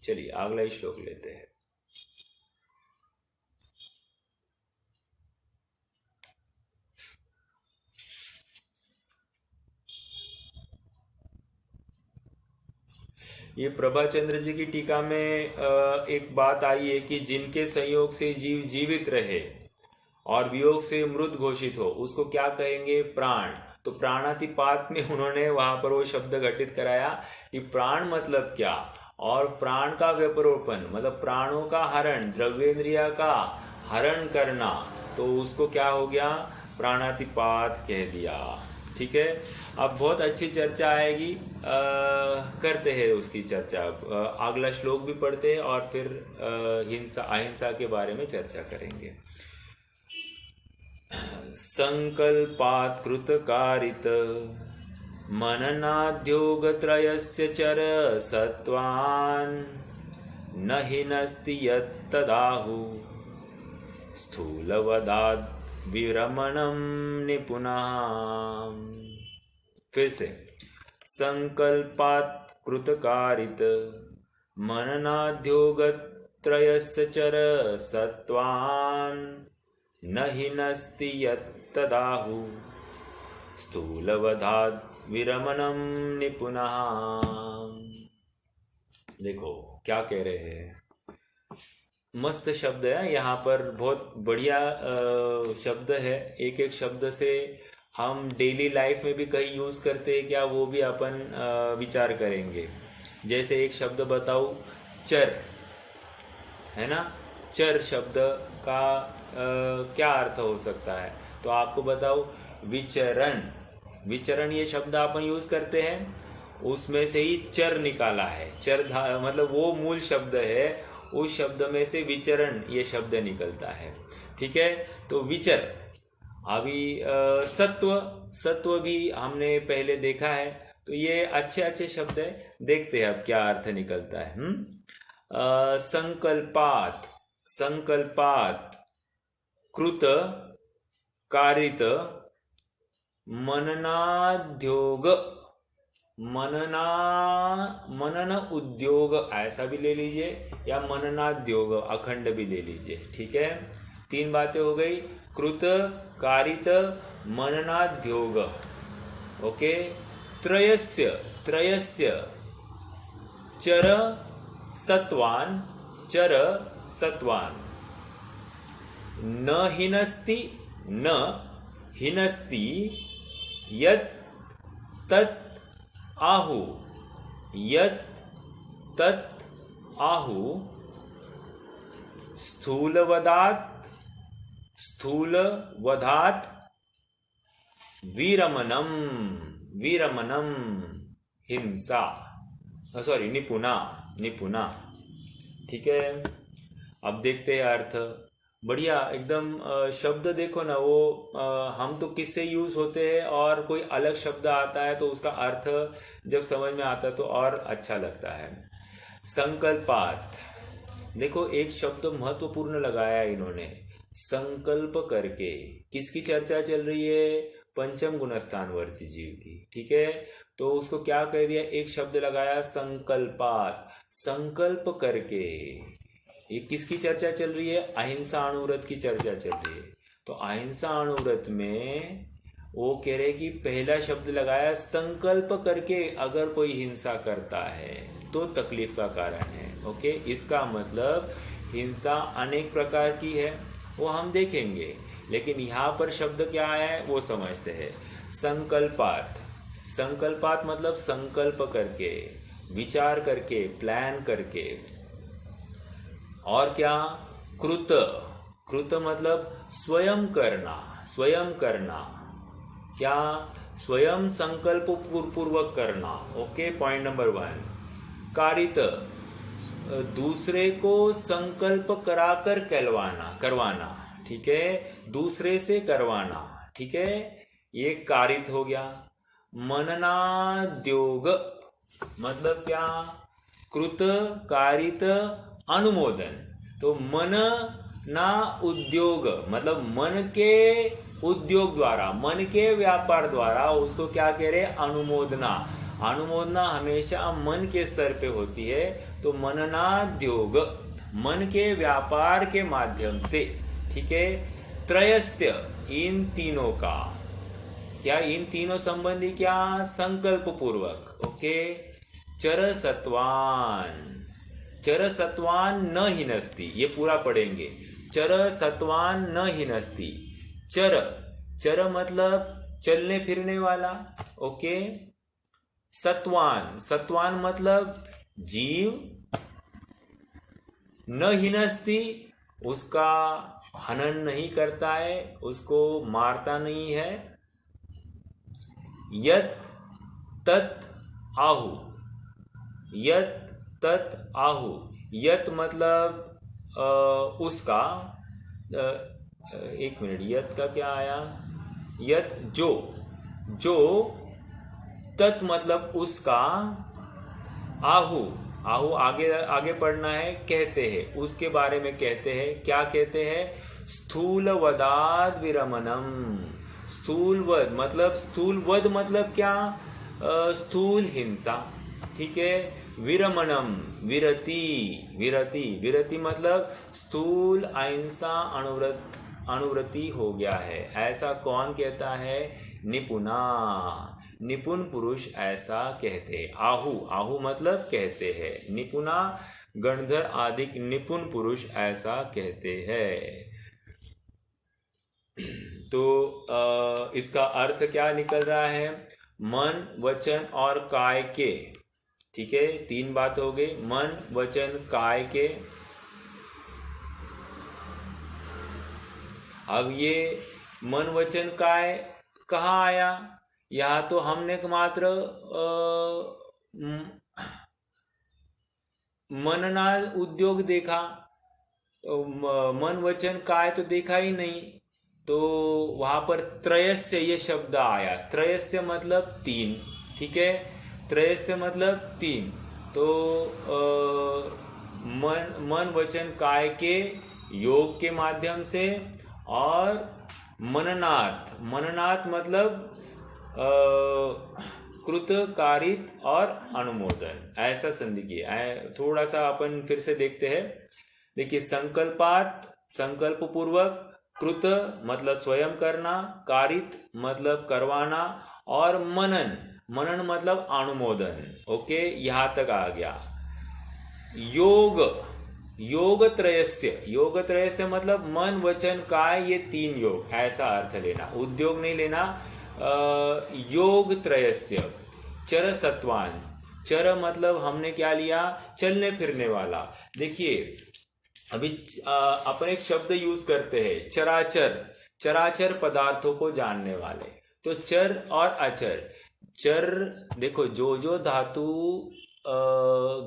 चलिए अगला श्लोक लेते हैं। ये प्रभाचंद्र जी की टीका में एक बात आई है कि जिनके संयोग से जीव जीवित रहे और वियोग से मृत घोषित हो उसको क्या कहेंगे? प्राण। तो प्राणातिपात में उन्होंने वहां पर वो शब्द घटित कराया कि प्राण मतलब क्या, और प्राण का व्यपरोपण मतलब प्राणों का हरण, द्रव्येंद्रिया का हरण करना, तो उसको क्या हो गया? प्राणातिपात कह दिया। ठीक है, अब बहुत अच्छी चर्चा आएगी, करते हैं उसकी चर्चा। अगला श्लोक भी पढ़ते हैं और फिर हिंसा अहिंसा के बारे में चर्चा करेंगे। संकल्पात् कृतकारित मननाद्योगत्रयस्य चर सत्वान् न हि नस्ति यत्तदाहु स्थूलवदाद् विरमणं निपुणः। फिर से, संकल्पात् कृतकारित मननाद्योगत्रयस्य चर सत्वान् न हि नस्ति यत्तदाहु स्थूलवदाद् विरमणं निपुणः। देखो क्या कह रहे हैं, मस्त शब्द है यहाँ पर, बहुत बढ़िया शब्द है। एक एक शब्द से हम डेली लाइफ में भी कहीं यूज़ करते हैं क्या, वो भी अपन विचार करेंगे। जैसे एक शब्द बताऊँ, चर, है ना। चर शब्द का क्या अर्थ हो सकता है, तो आपको बताओ, विचरण। विचरण ये शब्द अपन यूज करते हैं, उसमें से ही चर निकाला है। चर मतलब वो मूल शब्द है, उस शब्द में से विचरण ये शब्द निकलता है। ठीक है, तो विचर। अभी सत्व, सत्व भी हमने पहले देखा है, तो ये अच्छे अच्छे शब्द है। देखते हैं अब क्या अर्थ निकलता है। संकल्पात, संकल्पात, कृत, कारित, मननाद्योग, मनना, मनन उद्योग ऐसा भी ले लीजिए, या मननाद्योग अखंड भी ले लीजिए। ठीक है, तीन बातें हो गई, कृत, कारित, मननाद्योग। ओके, त्रयस्य, त्रयस्य, चर सत्वान, चर सत्वान, न हिनस्ति, न हिनस्ति, यत् तत् आहु, यत् तत् आहु, स्थूलवदात्, स्थूलवधात्, वीरमणम, वीरमणम, हिंसा, सॉरी निपुणा, निपुणा। ठीक है, अब देखते हैं अर्थ। बढ़िया एकदम। शब्द देखो ना, वो हम तो किससे यूज होते हैं, और कोई अलग शब्द आता है तो उसका अर्थ जब समझ में आता है तो और अच्छा लगता है। संकल्पात, देखो एक शब्द महत्वपूर्ण लगाया इन्होंने, संकल्प करके। किसकी चर्चा चल रही है, पंचम गुणस्थानवर्ती जीव की। ठीक है, तो उसको क्या कह दिया, एक शब्द लगाया संकल्पात, संकल्प करके। ये किसकी चर्चा चल रही है, अहिंसा अणुव्रत की चर्चा चल रही है। तो अहिंसा अणुव्रत में वो कह रहे कि पहला शब्द लगाया संकल्प करके, अगर कोई हिंसा करता है तो तकलीफ का कारण है। ओके, इसका मतलब हिंसा अनेक प्रकार की है, वो हम देखेंगे, लेकिन यहाँ पर शब्द क्या आया है वो समझते हैं। संकल्पात, संकल्पात मतलब संकल्प करके, विचार करके, प्लान करके। और क्या, कृत, कृत मतलब स्वयं करना, स्वयं करना। क्या, स्वयं संकल्प पूर्वक करना। Okay, point number 1। कारित, दूसरे को संकल्प कराकर कहलवाना, करवाना। ठीक है, दूसरे से करवाना। ठीक है, ये कारित हो गया। मननाद्योग मतलब क्या, कृत, कारित, अनुमोदन। तो मन ना उद्योग मतलब मन के उद्योग द्वारा, मन के व्यापार द्वारा उसको क्या कह रहे, अनुमोदना। अनुमोदना हमेशा मन के स्तर पे होती है, तो मननाद्योग, मन के व्यापार के माध्यम से। ठीक है, त्रयस्य, इन तीनों का, क्या इन तीनों संबंधी, क्या संकल्प पूर्वक। ओके, चर सत्वान, चर सत्वान न हिनस्ति, ये पूरा पढ़ेंगे। चर सत्वान न हिनस्ति, चर, चर मतलब चलने फिरने वाला। ओके, सत्वान, सत्वान मतलब जीव, न हिनस्ति उसका हनन नहीं करता है, उसको मारता नहीं है। यत तत् आहु, यत तत् आहु, यत मतलब उसका, एक मिनट, यत का क्या आया, यत जो, जो, तत् मतलब उसका, आहु, आहु आगे आगे पढ़ना है, कहते हैं, उसके बारे में कहते हैं। क्या कहते हैं, स्थूल वदाद विरमणम। स्थूल वध मतलब, स्थूल वध मतलब क्या, स्थूल हिंसा। ठीक है, विरमणम विरति, विरति, विरति मतलब स्थूल अहिंसा अनुव्रत, अनुव्रति हो गया है। ऐसा कौन कहता है, निपुणा, निपुण पुरुष ऐसा कहते हैं। आहु, आहु मतलब कहते हैं, निपुणा गणधर आदि निपुण पुरुष ऐसा कहते हैं। तो इसका अर्थ क्या निकल रहा है, मन, वचन और काय के ठीक है, 3 बात हो गई, मन वचन काय के। अब ये मन वचन काय कहाँ आया? यहाँ तो हमने मात्र मनना उद्योग देखा, मन वचन काय तो देखा ही नहीं। तो वहां पर त्रयस्य ये शब्द आया, त्रयस्य मतलब 3, ठीक है, त्रयस्य मतलब 3। तो मन वचन काय के योग के माध्यम से, और मननात्, मननात् मतलब कृत, कारित और अनुमोदन, ऐसा संधि किया है। थोड़ा सा अपन फिर से देखते हैं। देखिए, संकल्पात संकल्प पूर्वक, कृत मतलब स्वयं करना, कारित मतलब करवाना, और मनन, मनन मतलब अनुमोदन। ओके, यहां तक आ गया। योग, योग त्रयस्य, योग त्रयस्य मतलब मन वचन काय, ये 3 योग, ऐसा अर्थ लेना, उद्योग नहीं लेना। योग त्रयस्य, चर सत्वान, चर मतलब हमने क्या लिया? चलने फिरने वाला। देखिए, अभी अपन एक शब्द यूज करते हैं, चराचर, चराचर पदार्थों को जानने वाले। तो चर और अचर, चर देखो, जो धातु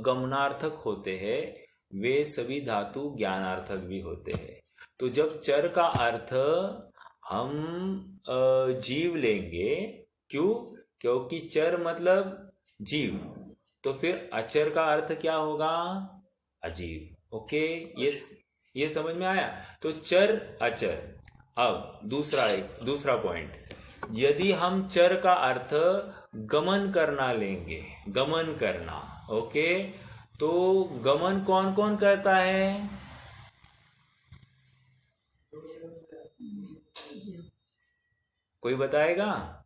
गमनार्थक होते हैं वे सभी धातु ज्ञानार्थक भी होते हैं। तो जब चर का अर्थ हम जीव लेंगे, क्यों? क्योंकि चर मतलब जीव, तो फिर अचर का अर्थ क्या होगा? अजीव। ओके, ये समझ में आया? तो चर अचर। अब दूसरा पॉइंट, यदि हम चर का अर्थ गमन करना लेंगे, गमन करना, ओके, तो गमन कौन कौन करता है? कोई बताएगा?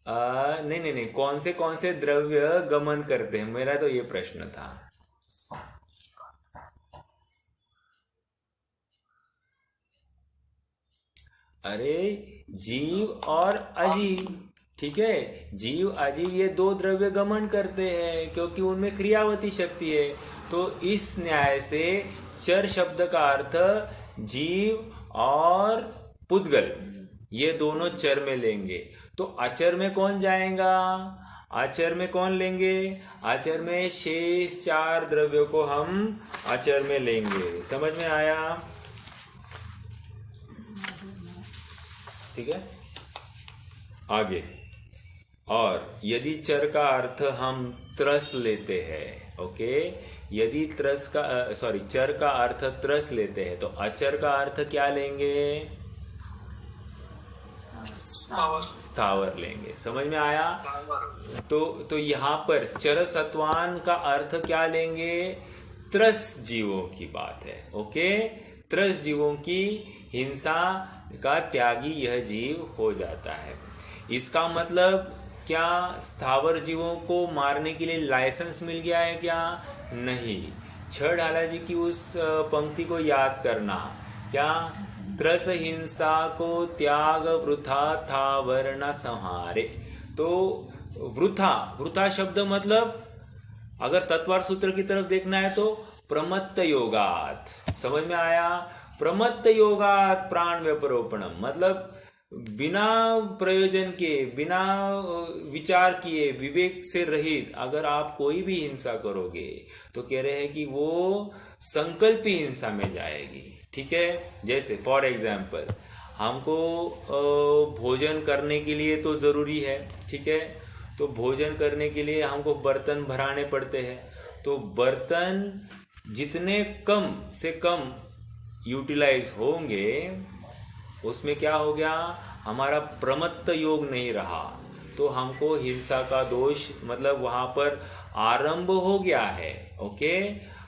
नहीं, कौन से द्रव्य गमन करते हैं, मेरा तो ये प्रश्न था। अरे, जीव और अजीव, ठीक है, जीव अजीव ये 2 द्रव्य गमन करते हैं क्योंकि उनमें क्रियावती शक्ति है। तो इस न्याय से चर शब्द का अर्थ जीव और पुद्गल, ये दोनों चर में लेंगे। तो अचर में कौन जाएगा? आचर में कौन लेंगे? आचर में शेष 4 द्रव्यों को हम आचर में लेंगे। समझ में आया? ठीक है, आगे। और यदि चर का अर्थ हम त्रस लेते हैं, ओके, यदि चर का अर्थ त्रस लेते हैं, तो अचर का अर्थ क्या लेंगे? स्थावर लेंगे। समझ में आया? तो यहाँ पर चर सत्वान का अर्थ क्या लेंगे? त्रस जीवों की बात है। ओके, त्रस जीवों की हिंसा का त्यागी यह जीव हो जाता है। इसका मतलब क्या स्थावर जीवों को मारने के लिए लाइसेंस मिल गया है क्या? नहीं। छड़ाला जी की उस पंक्ति को याद करना, क्या? त्रस हिंसा को त्याग वृथा था वर्ण संहारे। तो वृथा शब्द मतलब, अगर तत्वार्थ सूत्र की तरफ देखना है तो प्रमत्त योगात। समझ में आया? प्रमत्त योगात प्राण व्यपरोपणम, मतलब बिना प्रयोजन के, बिना विचार किए, विवेक से रहित अगर आप कोई भी हिंसा करोगे तो कह रहे हैं कि वो संकल्पी हिंसा में जाएगी। ठीक है, जैसे फॉर एग्जाम्पल हमको भोजन करने के लिए तो ज़रूरी है, ठीक है, तो भोजन करने के लिए हमको बर्तन भराने पड़ते हैं। तो बर्तन जितने कम से कम यूटिलाइज होंगे उसमें क्या हो गया? हमारा प्रमत्त योग नहीं रहा, तो हमको हिंसा का दोष, मतलब वहाँ पर आरंभ हो गया है। ओके,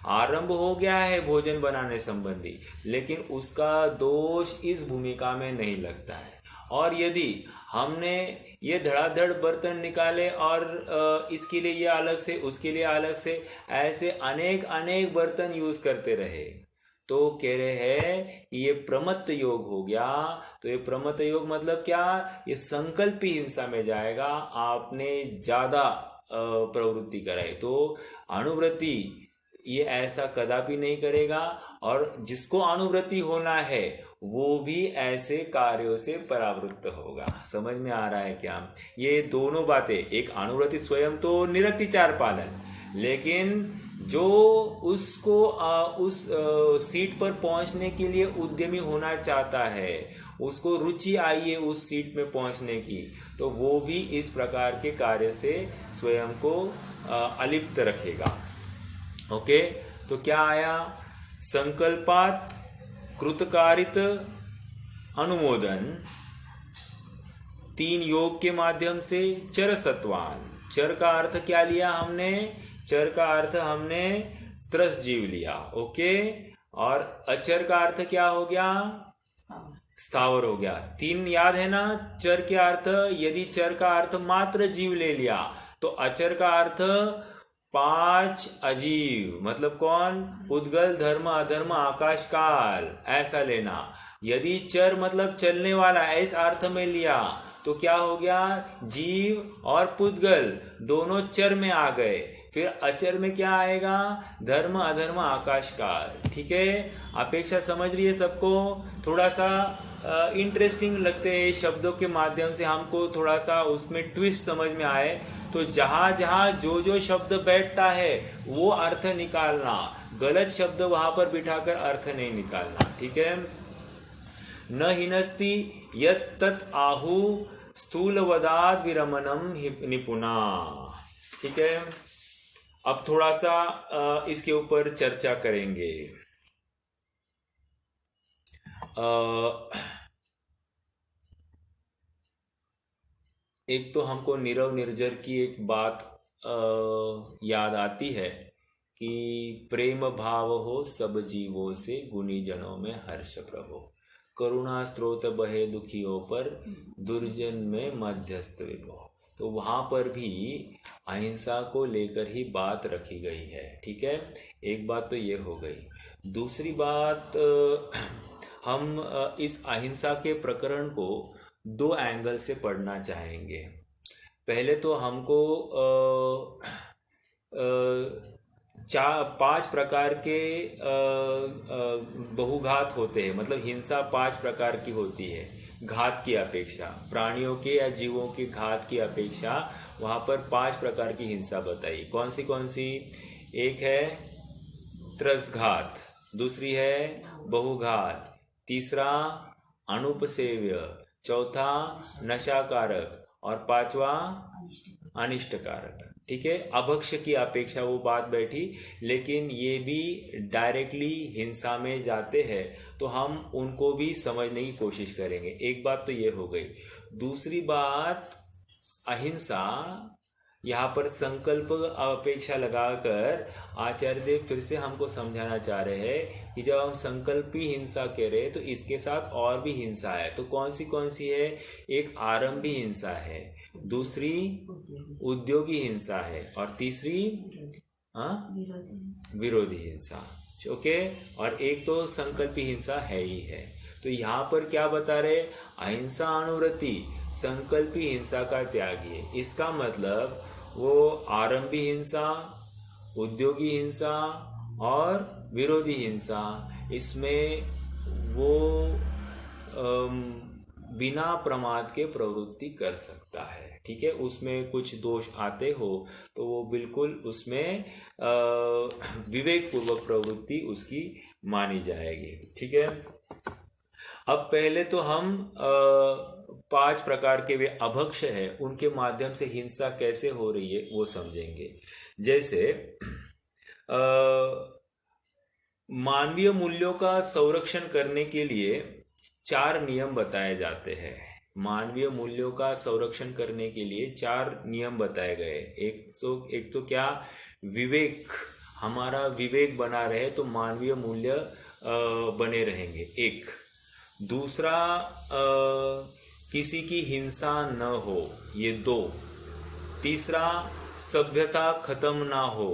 आरंभ हो गया है भोजन बनाने संबंधी, लेकिन उसका दोष इस भूमिका में नहीं लगता है। और यदि हमने ये धड़ाधड़ बर्तन निकाले और इसके लिए ये अलग से, उसके लिए अलग से, ऐसे अनेक बर्तन यूज करते रहे, तो कह रहे हैं ये प्रमत्त योग हो गया। तो ये प्रमत्त योग मतलब क्या, ये संकल्पी हिंसा में जाएगा। आपने ज्यादा प्रवृत्ति कराई तो अनुवृत्ति ये ऐसा कदापि नहीं करेगा, और जिसको अनुवृत्ति होना है वो भी ऐसे कार्यों से परावृत्त होगा। समझ में आ रहा है क्या? ये दोनों बातें, एक अनुवृत्ति स्वयं तो निरतिचार पालन, लेकिन जो उसको उस सीट पर पहुंचने के लिए उद्यमी होना चाहता है, उसको रुचि आई है उस सीट में पहुंचने की, तो वो भी इस प्रकार के कार्य से स्वयं को अलिप्त रखेगा। ओके, तो क्या आया? संकल्पात कृतकारित अनुमोदन, 3 योग के माध्यम से चर सत्वान। चर का अर्थ क्या लिया हमने? चर का अर्थ हमने त्रस जीव लिया। ओके, और अचर का अर्थ क्या हो गया? स्थावर हो गया। 3 याद है ना? चर के अर्थ, यदि चर का अर्थ मात्र जीव ले लिया तो अचर का अर्थ 5 अजीव, मतलब कौन? उद्गल, धर्म, अधर्म, आकाश, काल, ऐसा लेना। यदि चर मतलब चलने वाला, इस अर्थ में लिया तो क्या हो गया? जीव और पुद्गल दोनों चर में आ गए। फिर अचर में क्या आएगा? धर्म, अधर्म, आकाश, काल। ठीक है, अपेक्षा समझ रही है सबको? थोड़ा सा इंटरेस्टिंग लगते हैं शब्दों के माध्यम से, हमको थोड़ा सा उसमें ट्विस्ट समझ में आए। तो जहां जहां जो जो शब्द बैठता है वो अर्थ निकालना, गलत शब्द वहां पर बिठाकर अर्थ नहीं निकालना। ठीक है? न हिनस्ति यत् तत् आहु स्थूलवदाद विरमणम निपुणा। ठीक है, अब थोड़ा सा इसके ऊपर चर्चा करेंगे। एक तो हमको नीरव निर्जर की एक बात याद आती है कि प्रेम भाव हो सब जीवों से, गुणी जनों में हर्ष प्रभो, करुणा स्रोत बहे दुखियों पर, दुर्जन में मध्यस्थ विभो। तो वहां पर भी अहिंसा को लेकर ही बात रखी गई है। ठीक है, एक बात तो ये हो गई। दूसरी बात, हम इस अहिंसा के प्रकरण को 2 एंगल से पढ़ना चाहेंगे। पहले तो हमको 5 प्रकार के बहुघात होते हैं, मतलब हिंसा 5 प्रकार की होती है। घात की अपेक्षा, प्राणियों के या जीवों के घात की अपेक्षा वहां पर 5 प्रकार की हिंसा बताई। कौन सी? एक है त्रसघात, दूसरी है बहुघात, तीसरा अनुपसेव्य, चौथा नशाकारक, और 5वां अनिष्टकारक। ठीक है, अभक्ष्य की अपेक्षा वो बात बैठी, लेकिन ये भी डायरेक्टली हिंसा में जाते हैं, तो हम उनको भी समझने की कोशिश करेंगे। एक बात तो ये हो गई। दूसरी बात, अहिंसा यहाँ पर संकल्प अपेक्षा लगाकर आचार्य देव फिर से हमको समझाना चाह रहे हैं कि जब हम संकल्पी हिंसा कह रहे हैं तो इसके साथ और भी हिंसा है। तो कौन सी है? एक आरंभी हिंसा है, दूसरी उद्योगी हिंसा है, और तीसरी विरोधी हिंसा। ओके, और एक तो संकल्पी हिंसा है ही है। तो यहाँ पर क्या बता रहे? अहिंसा अनुवृत्ति संकल्पी हिंसा का त्यागी है। इसका मतलब वो आरंभी हिंसा, उद्योगी हिंसा और विरोधी हिंसा, इसमें वो बिना प्रमाद के प्रवृत्ति कर सकता है। ठीक है, उसमें कुछ दोष आते हो तो वो बिल्कुल उसमें विवेक पूर्वक प्रवृत्ति उसकी मानी जाएगी। ठीक है, अब पहले तो हम 5 प्रकार के वे अभक्ष्य है, उनके माध्यम से हिंसा कैसे हो रही है वो समझेंगे। जैसे मानवीय मूल्यों का संरक्षण करने के लिए 4 नियम बताए जाते हैं। मानवीय मूल्यों का संरक्षण करने के लिए 4 नियम बताए गए। एक तो क्या? विवेक, हमारा विवेक बना रहे तो मानवीय मूल्य बने रहेंगे। एक, दूसरा किसी की हिंसा न हो, ये 2। तीसरा, सभ्यता खत्म ना हो,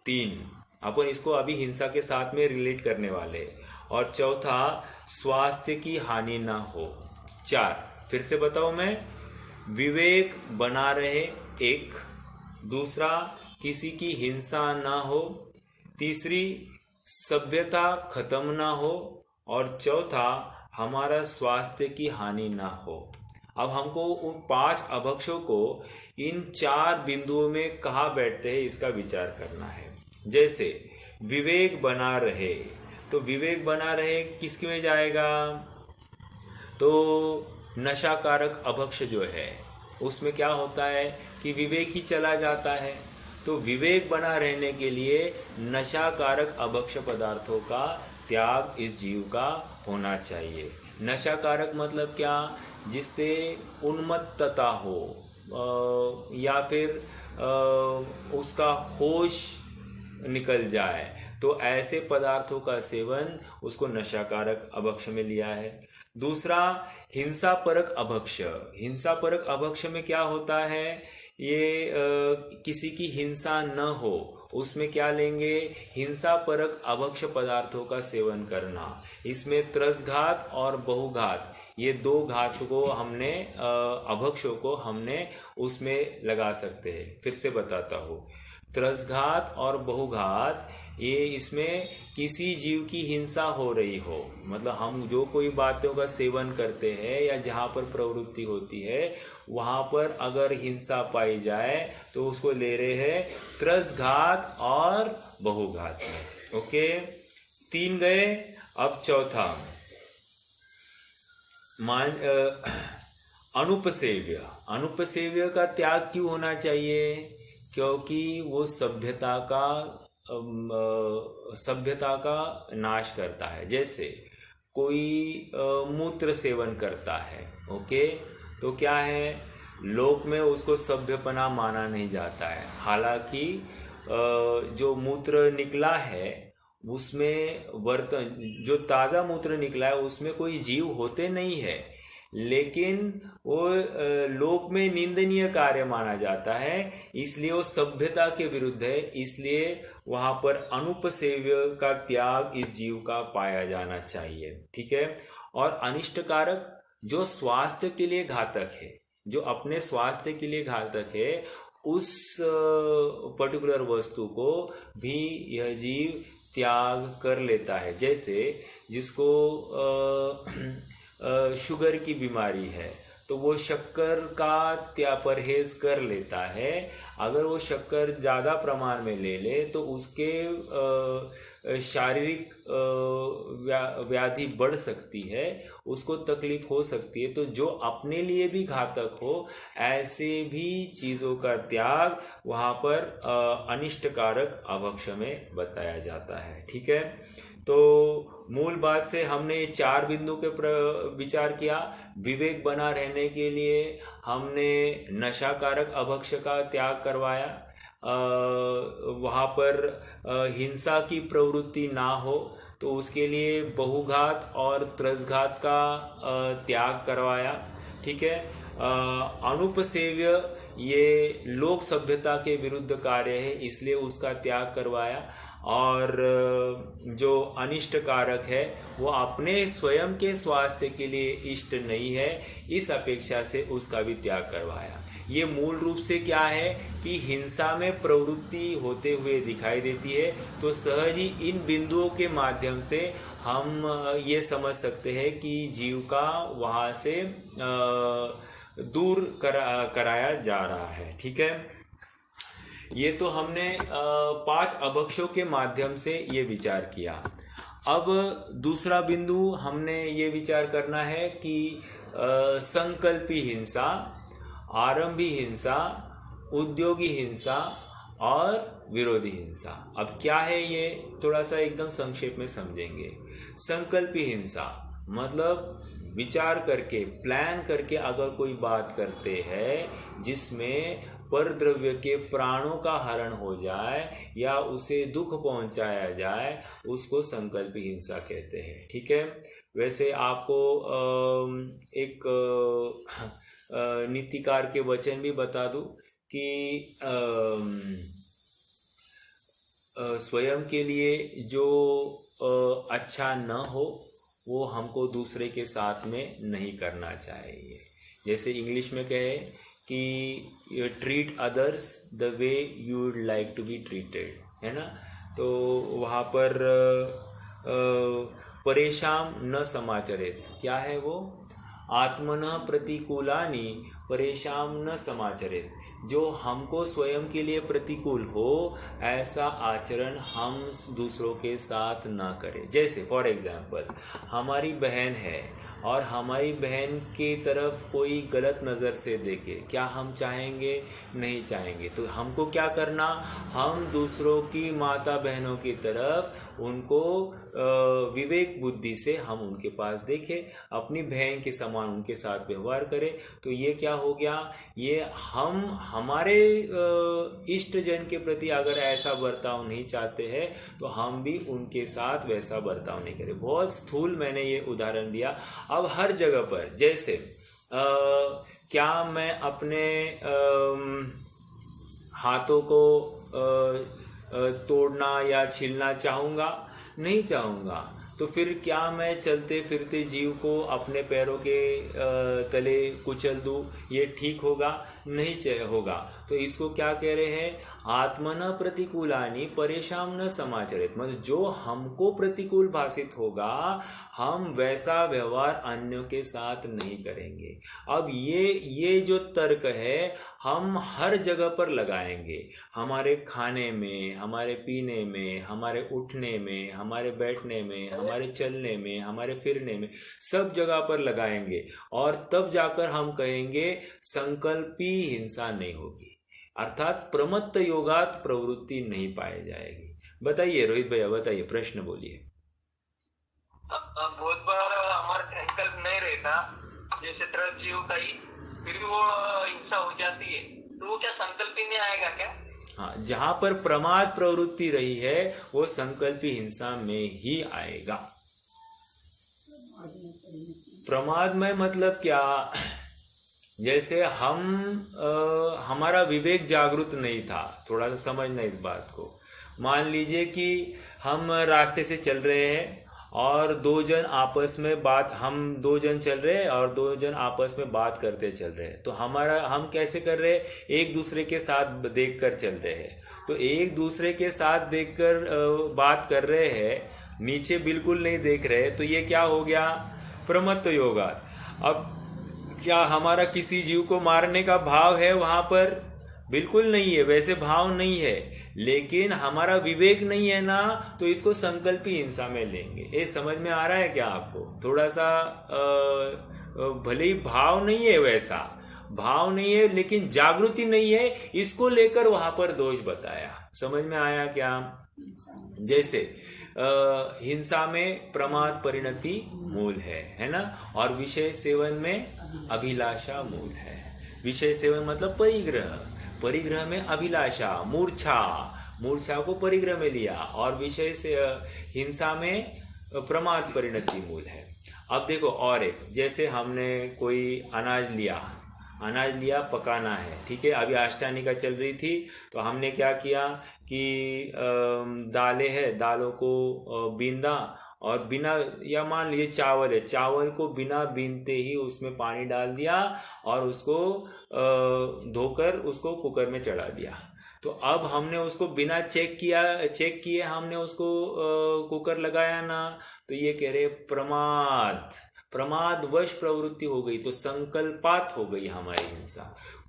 3। अपन इसको अभी हिंसा के साथ में रिलेट करने वाले। और चौथा, स्वास्थ्य की हानि ना हो। 4, फिर से बताओ मैं, विवेक बना रहे, एक। दूसरा, किसी की हिंसा ना हो। तीसरी, सभ्यता खत्म ना हो। और चौथा, हमारा स्वास्थ्य की हानि ना हो। अब हमको उन 5 अभक्षों को इन 4 बिंदुओं में कहाँ बैठते हैं इसका विचार करना है। जैसे विवेक बना रहे, तो विवेक बना रहे किसके में जाएगा? तो नशाकारक अभक्ष जो है उसमें क्या होता है कि विवेक ही चला जाता है। तो विवेक बना रहने के लिए नशाकारक अभक्ष पदार्थों का त्याग इस जीव का होना चाहिए। नशाकारक मतलब क्या? जिससे उन्मत्तता हो या फिर उसका होश निकल जाए, तो ऐसे पदार्थों का सेवन उसको नशाकारक अभक्ष में लिया है। दूसरा, हिंसा परक अभक्ष। हिंसा परक अभक्ष में क्या होता है? ये किसी की हिंसा न हो, उसमें क्या लेंगे? हिंसा परक अभक्ष पदार्थों का सेवन करना। इसमें त्रसघात और बहुघात, ये 2 घात को हमने अभक्षों को हमने उसमें लगा सकते हैं। फिर से बताता हूँ, त्रसघात और बहुघात, ये इसमें किसी जीव की हिंसा हो रही हो, मतलब हम जो कोई बातों का सेवन करते हैं या जहाँ पर प्रवृत्ति होती है वहाँ पर अगर हिंसा पाई जाए तो उसको ले रहे हैं त्रसघात और बहुघात में। ओके, 3 गए। अब चौथा, अनुपसेव्य। अनुपसेव्य का त्याग क्यों होना चाहिए? क्योंकि वो सभ्यता का नाश करता है। जैसे कोई मूत्र सेवन करता है, ओके, तो क्या है, लोक में उसको सभ्यपना माना नहीं जाता है। हालांकि जो मूत्र निकला है उसमें बर्तन, जो ताज़ा मूत्र निकला है उसमें कोई जीव होते नहीं है, लेकिन वो लोक में निंदनीय कार्य माना जाता है, इसलिए वो सभ्यता के विरुद्ध है। इसलिए वहां पर अनुपसेव्य का त्याग इस जीव का पाया जाना चाहिए। ठीक है। और अनिष्टकारक, जो स्वास्थ्य के लिए घातक है, जो अपने स्वास्थ्य के लिए घातक है, उस पर्टिकुलर वस्तु को भी यह जीव त्याग कर लेता है। जैसे जिसको शुगर की बीमारी है तो वो शक्कर का परहेज कर लेता है। अगर वो शक्कर ज़्यादा प्रमाण में ले ले तो उसके शारीरिक व्याधि बढ़ सकती है, उसको तकलीफ हो सकती है। तो जो अपने लिए भी घातक हो ऐसे भी चीज़ों का त्याग वहाँ पर अनिष्टकारक अभक्ष में बताया जाता है। ठीक है। तो मूल बात से हमने 4 बिंदु के विचार किया। विवेक बना रहने के लिए हमने नशाकारक अभक्ष का त्याग करवाया, वहाँ पर हिंसा की प्रवृत्ति ना हो तो उसके लिए बहुघात और त्रसघात का त्याग करवाया। ठीक है। अनुपसेव्य, ये लोक सभ्यता के विरुद्ध कार्य है इसलिए उसका त्याग करवाया। और जो अनिष्ट कारक है वो अपने स्वयं के स्वास्थ्य के लिए इष्ट नहीं है, इस अपेक्षा से उसका भी त्याग करवाया। ये मूल रूप से क्या है कि हिंसा में प्रवृत्ति होते हुए दिखाई देती है। तो सहज ही इन बिंदुओं के माध्यम से हम ये समझ सकते हैं कि जीव का वहाँ से दूर कराया जा रहा है। ठीक है। ये तो हमने 5 अभक्षों के माध्यम से ये विचार किया। अब दूसरा बिंदु हमने ये विचार करना है कि संकल्पी हिंसा, आरंभी हिंसा, उद्योगी हिंसा और विरोधी हिंसा। अब क्या है ये थोड़ा सा एकदम संक्षेप में समझेंगे। संकल्पी हिंसा मतलब विचार करके, प्लान करके अगर कोई बात करते हैं जिसमें परद्रव्य के प्राणों का हरण हो जाए या उसे दुख पहुंचाया जाए, उसको संकल्पी हिंसा कहते हैं। ठीक है। वैसे आपको एक नीतिकार के वचन भी बता दूं कि स्वयं के लिए जो अच्छा न हो वो हमको दूसरे के साथ में नहीं करना चाहिए। जैसे इंग्लिश में कहे कि treat others the way you would like to be treated, है ना। तो वहाँ पर परेशान न समाचरेत, क्या है वो, आत्मनः प्रतिकूलानि परेशान न समाचरेत, जो हमको स्वयं के लिए प्रतिकूल हो ऐसा आचरण हम दूसरों के साथ ना करें। जैसे फॉर एग्जांपल हमारी बहन है और हमारी बहन की तरफ कोई गलत नज़र से देखे, क्या हम चाहेंगे? नहीं चाहेंगे। तो हमको क्या करना, हम दूसरों की माता बहनों की तरफ उनको विवेक बुद्धि से हम उनके पास देखें, अपनी बहन के समान उनके साथ व्यवहार करें। तो ये क्या हो गया, ये हम हमारे इष्ट जन के प्रति अगर ऐसा बर्ताव नहीं चाहते हैं तो हम भी उनके साथ वैसा बर्ताव नहीं करें। बहुत स्थूल मैंने ये उदाहरण दिया। अब हर जगह पर जैसे क्या मैं अपने हाथों को तोड़ना या छीलना चाहूँगा? नहीं चाहूँगा। तो फिर क्या मैं चलते फिरते जीव को अपने पैरों के तले कुचल दूँ? ये ठीक होगा? नहीं होगा। तो इसको क्या कह रहे हैं, आत्मन प्रतिकूलानि परेशान न समाचरित, मतलब जो हमको प्रतिकूल भाषित होगा हम वैसा व्यवहार अन्यों के साथ नहीं करेंगे। अब ये जो तर्क है हम हर जगह पर लगाएंगे, हमारे खाने में, हमारे पीने में, हमारे उठने में, हमारे बैठने में, हमारे चलने में, हमारे फिरने में, सब जगह पर लगाएंगे। और तब जाकर हम कहेंगे संकल्पी हिंसा नहीं होगी, अर्थात प्रमत्त योगात प्रवृत्ति नहीं पाई जाएगी। बताइए रोहित भैया, बताइए, प्रश्न बोलिए। बहुत बार हमारा संकल्प नहीं रहता, जैसे तरह जीव का ही, फिर भी वो हिंसा हो जाती है, तो वो क्या संकल्प ही नहीं आएगा क्या? हाँ, जहां पर प्रमाद प्रवृत्ति रही है वो संकल्पी हिंसा में ही आएगा। प्रमाद में मतलब क्या, जैसे हमारा विवेक जागृत नहीं था, थोड़ा सा समझना इस बात को। मान लीजिए कि हम रास्ते से चल रहे हैं और हम दो जन चल रहे हैं और दो जन आपस में बात करते चल रहे हैं। तो हम कैसे कर रहे हैं, एक दूसरे के साथ देखकर चल रहे हैं। तो एक दूसरे के साथ देखकर बात कर रहे हैं, नीचे बिल्कुल नहीं देख रहे, तो ये क्या हो गया, प्रमत्त योगा। अब क्या हमारा किसी जीव को मारने का भाव है वहां पर? बिल्कुल नहीं है, वैसे भाव नहीं है, लेकिन हमारा विवेक नहीं है ना, तो इसको संकल्पी हिंसा में लेंगे। ये समझ में आ रहा है क्या आपको? थोड़ा सा भले ही भाव नहीं है, वैसा भाव नहीं है लेकिन जागृति नहीं है, इसको लेकर वहां पर दोष बताया। समझ में आया क्या? जैसे हिंसा में प्रमाद परिणति मूल है ना, और विषय सेवन में अभिलाषा मूल है। विषय सेवन मतलब परिग्रह, परिग्रह में अभिलाषा, मूर्छा को परिग्रह में लिया, और विषय से हिंसा में प्रमाद परिणति मूल है। अब देखो और एक, जैसे हमने कोई अनाज लिया पकाना है, ठीक है, अभी अष्टानिका चल रही थी, तो हमने क्या किया कि दालें हैं, दालों को बींदा, और बिना, या मान लीजिए चावल है, चावल को बिना बीनते ही उसमें पानी डाल दिया और उसको धोकर उसको कुकर में चढ़ा दिया। तो अब हमने उसको बिना चेक किए हमने उसको कुकर लगाया ना, तो ये कह रहे प्रमादवश प्रवृत्ति हो गई, तो संकल्पात हो गई हमारी हिंसा,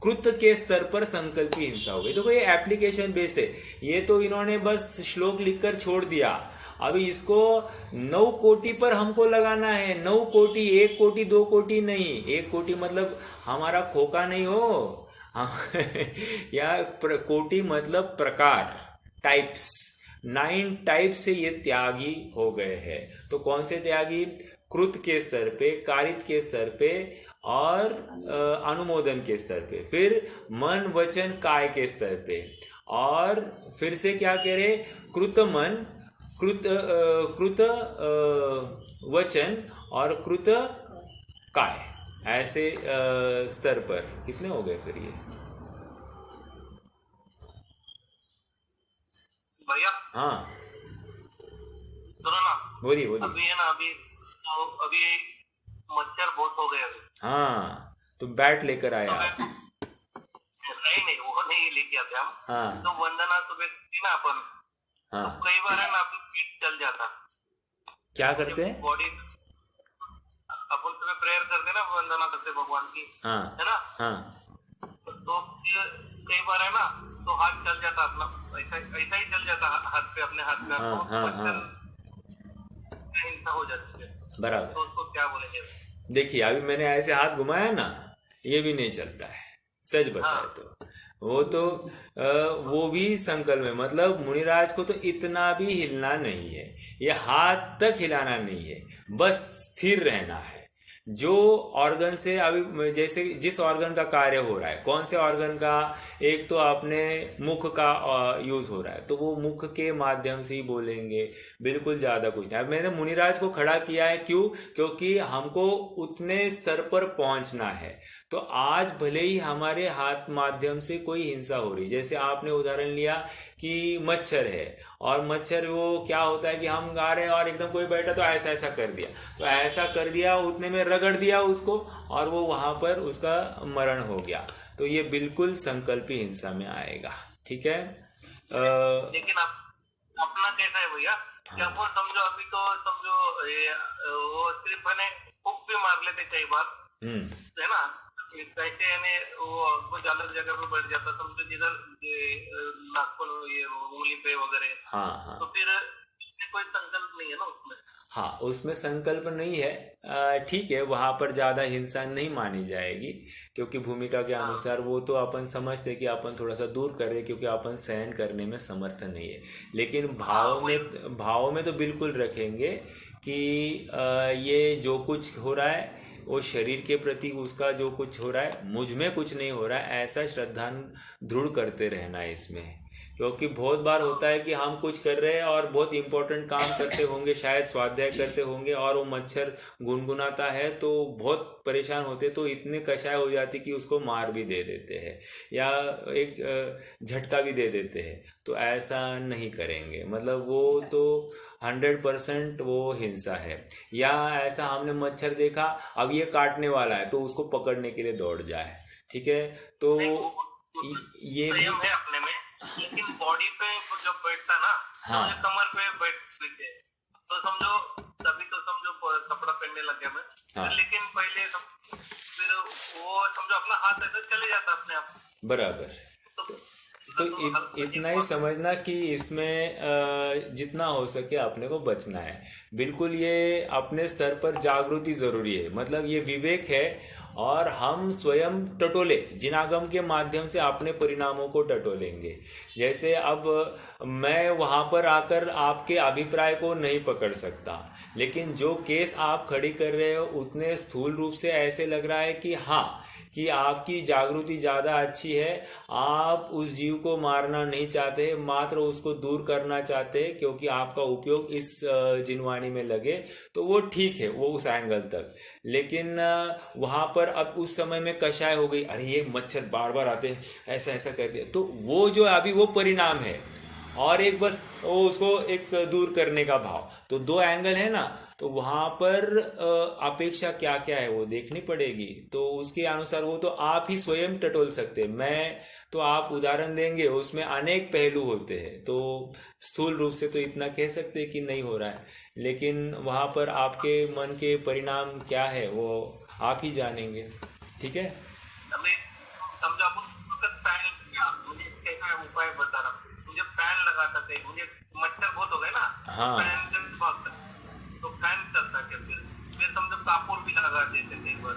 कृत्य के स्तर पर संकल्पी हिंसा हो गई। देखो ये एप्लीकेशन बेस है, ये तो इन्होंने बस श्लोक लिखकर छोड़ दिया। अभी इसको 9 कोटि पर हमको लगाना है, 9 कोटि, 1 कोटि 2 कोटि नहीं। 1 कोटि मतलब हमारा खोका नहीं हो या कोटि मतलब प्रकार, टाइप्स, 9 टाइप से ये त्यागी हो गए हैं। तो कौन से त्यागी? कृत के स्तर पे, कारित के स्तर पे, और अनुमोदन के स्तर पे, फिर मन वचन काय के स्तर पे, और फिर से क्या कह रहे, कृत मन, कृत वचन और कृत काय, ऐसे स्तर पर कितने हो गए फिर ये? भैया हाँ सुनो ना, बोलिए बोलिए। अभी है ना, अभी मच्छर बहुत हो गए अभी। हाँ तो बैट लेकर आए तो आप। नहीं नहीं, वो नहीं लेके आते हम। हाँ तो वंदना सुबह की ना अपन, तो हाँ। कई बार है ना अभी पीठ चल जाता। क्या करते हैं? बॉडी, अपन सुबह प्रेयर करते ना, वंदना करते भगवान की, हाँ है ना। हाँ तो फिर कई बार है ना, तो हाथ चल जाता अपना, ऐसा ऐसा ही चल जाता हाथ पे, अपने हाथ पे, हाँ तो हाँ हाँ मच्छर हिंसा हो जाती है। बराबर। तो उसको क्या बोलेंगे? देखिए अभी मैंने ऐसे हाथ घुमाया ना, ये भी नहीं चलता है, सच बताए हाँ तो। वो तो वो भी संकल्प में, मतलब मुनिराज को तो इतना भी हिलना नहीं है, ये हाथ तक हिलाना नहीं है, बस स्थिर रहना है। जो ऑर्गन से अभी जैसे जिस ऑर्गन का कार्य हो रहा है, कौन से ऑर्गन का, एक तो अपने मुख का यूज हो रहा है, तो वो मुख के माध्यम से ही बोलेंगे, बिल्कुल ज्यादा कुछ नहीं। अब मैंने मुनिराज को खड़ा किया है, क्यों? क्योंकि हमको उतने स्तर पर पहुंचना है। तो आज भले ही हमारे हाथ माध्यम से कोई हिंसा हो रही, जैसे आपने उदाहरण लिया कि मच्छर है, और मच्छर वो क्या होता है कि हम गा रहे हैं और एकदम कोई बैठा तो ऐसा ऐसा कर दिया, तो ऐसा कर दिया, उतने में रगड़ दिया उसको, और वो वहां पर उसका मरण हो गया। तो ये बिल्कुल संकल्पी हिंसा में आएगा। ठीक है। लेकिन अपना कैसा है भैया, कि हाँ। अपन समझो अभी तो समझो वो सिर्फ है हुक भी मार लेते कई बार, हम्म। है ना। कैसे है वो कुछ अलग जगह पे बैठ जाता, समझो जिधर नाखून, ये उंगली पे वगैरह, हाँ हाँ तो फिर इसमें कोई संकल्प नहीं है ना उसमें। हाँ उसमें संकल्प नहीं है। ठीक है, वहां पर ज्यादा हिंसा नहीं मानी जाएगी, क्योंकि भूमिका के हाँ अनुसार वो तो अपन समझते कि अपन थोड़ा सा दूर कर रहे हैं, क्योंकि अपन सहन करने में समर्थ नहीं है। लेकिन हाँ वही। भाव में तो बिल्कुल रखेंगे कि ये जो कुछ हो रहा है वो शरीर के प्रति, उसका जो कुछ हो रहा है, मुझ में कुछ नहीं हो रहा है, ऐसा श्रद्धा दृढ़ करते रहना है इसमें। क्योंकि बहुत बार होता है कि हम कुछ कर रहे हैं और बहुत इंपॉर्टेंट काम करते होंगे, शायद स्वाध्याय करते होंगे, और वो मच्छर गुनगुनाता है तो बहुत परेशान होते, तो इतने कषाय हो जाती कि उसको मार भी दे देते हैं, या एक झटका भी दे देते हैं। तो ऐसा नहीं करेंगे, मतलब वो तो 100% वो हिंसा है। या ऐसा हमने मच्छर देखा, अब ये काटने वाला है, तो उसको पकड़ने के लिए दौड़ जाए। ठीक है। तो नहीं वो ये भी। संयम है अपने में, लेकिन बॉडी पे जब बैठता ना, हाँ समझो कमर पे बैठे, तो समझो तभी तो समझो कपड़ा पहनने लग गया मैं। हाँ लेकिन पहले फिर वो समझो अपना हाथ ऐसे चले जाता अपने आप। बराबर। तो तो अजीब इतना ही बात है। समझना कि इसमें जितना हो सके अपने को बचना है। बिल्कुल ये अपने स्तर पर जागृति जरूरी है, मतलब ये विवेक है, और हम स्वयं टटोले जिनागम के माध्यम से अपने परिणामों को टटोलेंगे। जैसे अब मैं वहां पर आकर आपके अभिप्राय को नहीं पकड़ सकता, लेकिन जो केस आप खड़ी कर रहे हो उतने स्थूल रूप से ऐसे लग रहा है कि हाँ, कि आपकी जागृति ज़्यादा अच्छी है, आप उस जीव को मारना नहीं चाहते, मात्र उसको दूर करना चाहते, क्योंकि आपका उपयोग इस जिनवाणी में लगे, तो वो ठीक है, वो उस एंगल तक। लेकिन वहाँ पर अब उस समय में कषाय हो गई, अरे ये मच्छर बार बार आते हैं, ऐसा ऐसा कर दिया, तो वो जो अभी वो परिणाम है, और एक बस वो उसको एक दूर करने का भाव, तो दो एंगल है ना। तो वहां पर अपेक्षा क्या क्या है वो देखनी पड़ेगी, तो उसके अनुसार वो तो आप ही स्वयं टटोल सकते हैं। मैं तो आप उदाहरण देंगे, उसमें अनेक पहलू होते हैं, तो स्थूल रूप से तो इतना कह सकते हैं कि नहीं हो रहा है, लेकिन वहां पर आपके मन के परिणाम क्या है वो आप ही जानेंगे। ठीक है। अभी समझो अपन फैन, मुझे कैसा उपाय बता रहा हूँ, मुझे फैन लगाता थे, मुझे मच्छर बहुत हो गए ना, हाँ फैन से भागता, तो फैन चलता क्या, फिर समझो कापूर भी लगा देते थे एक बार।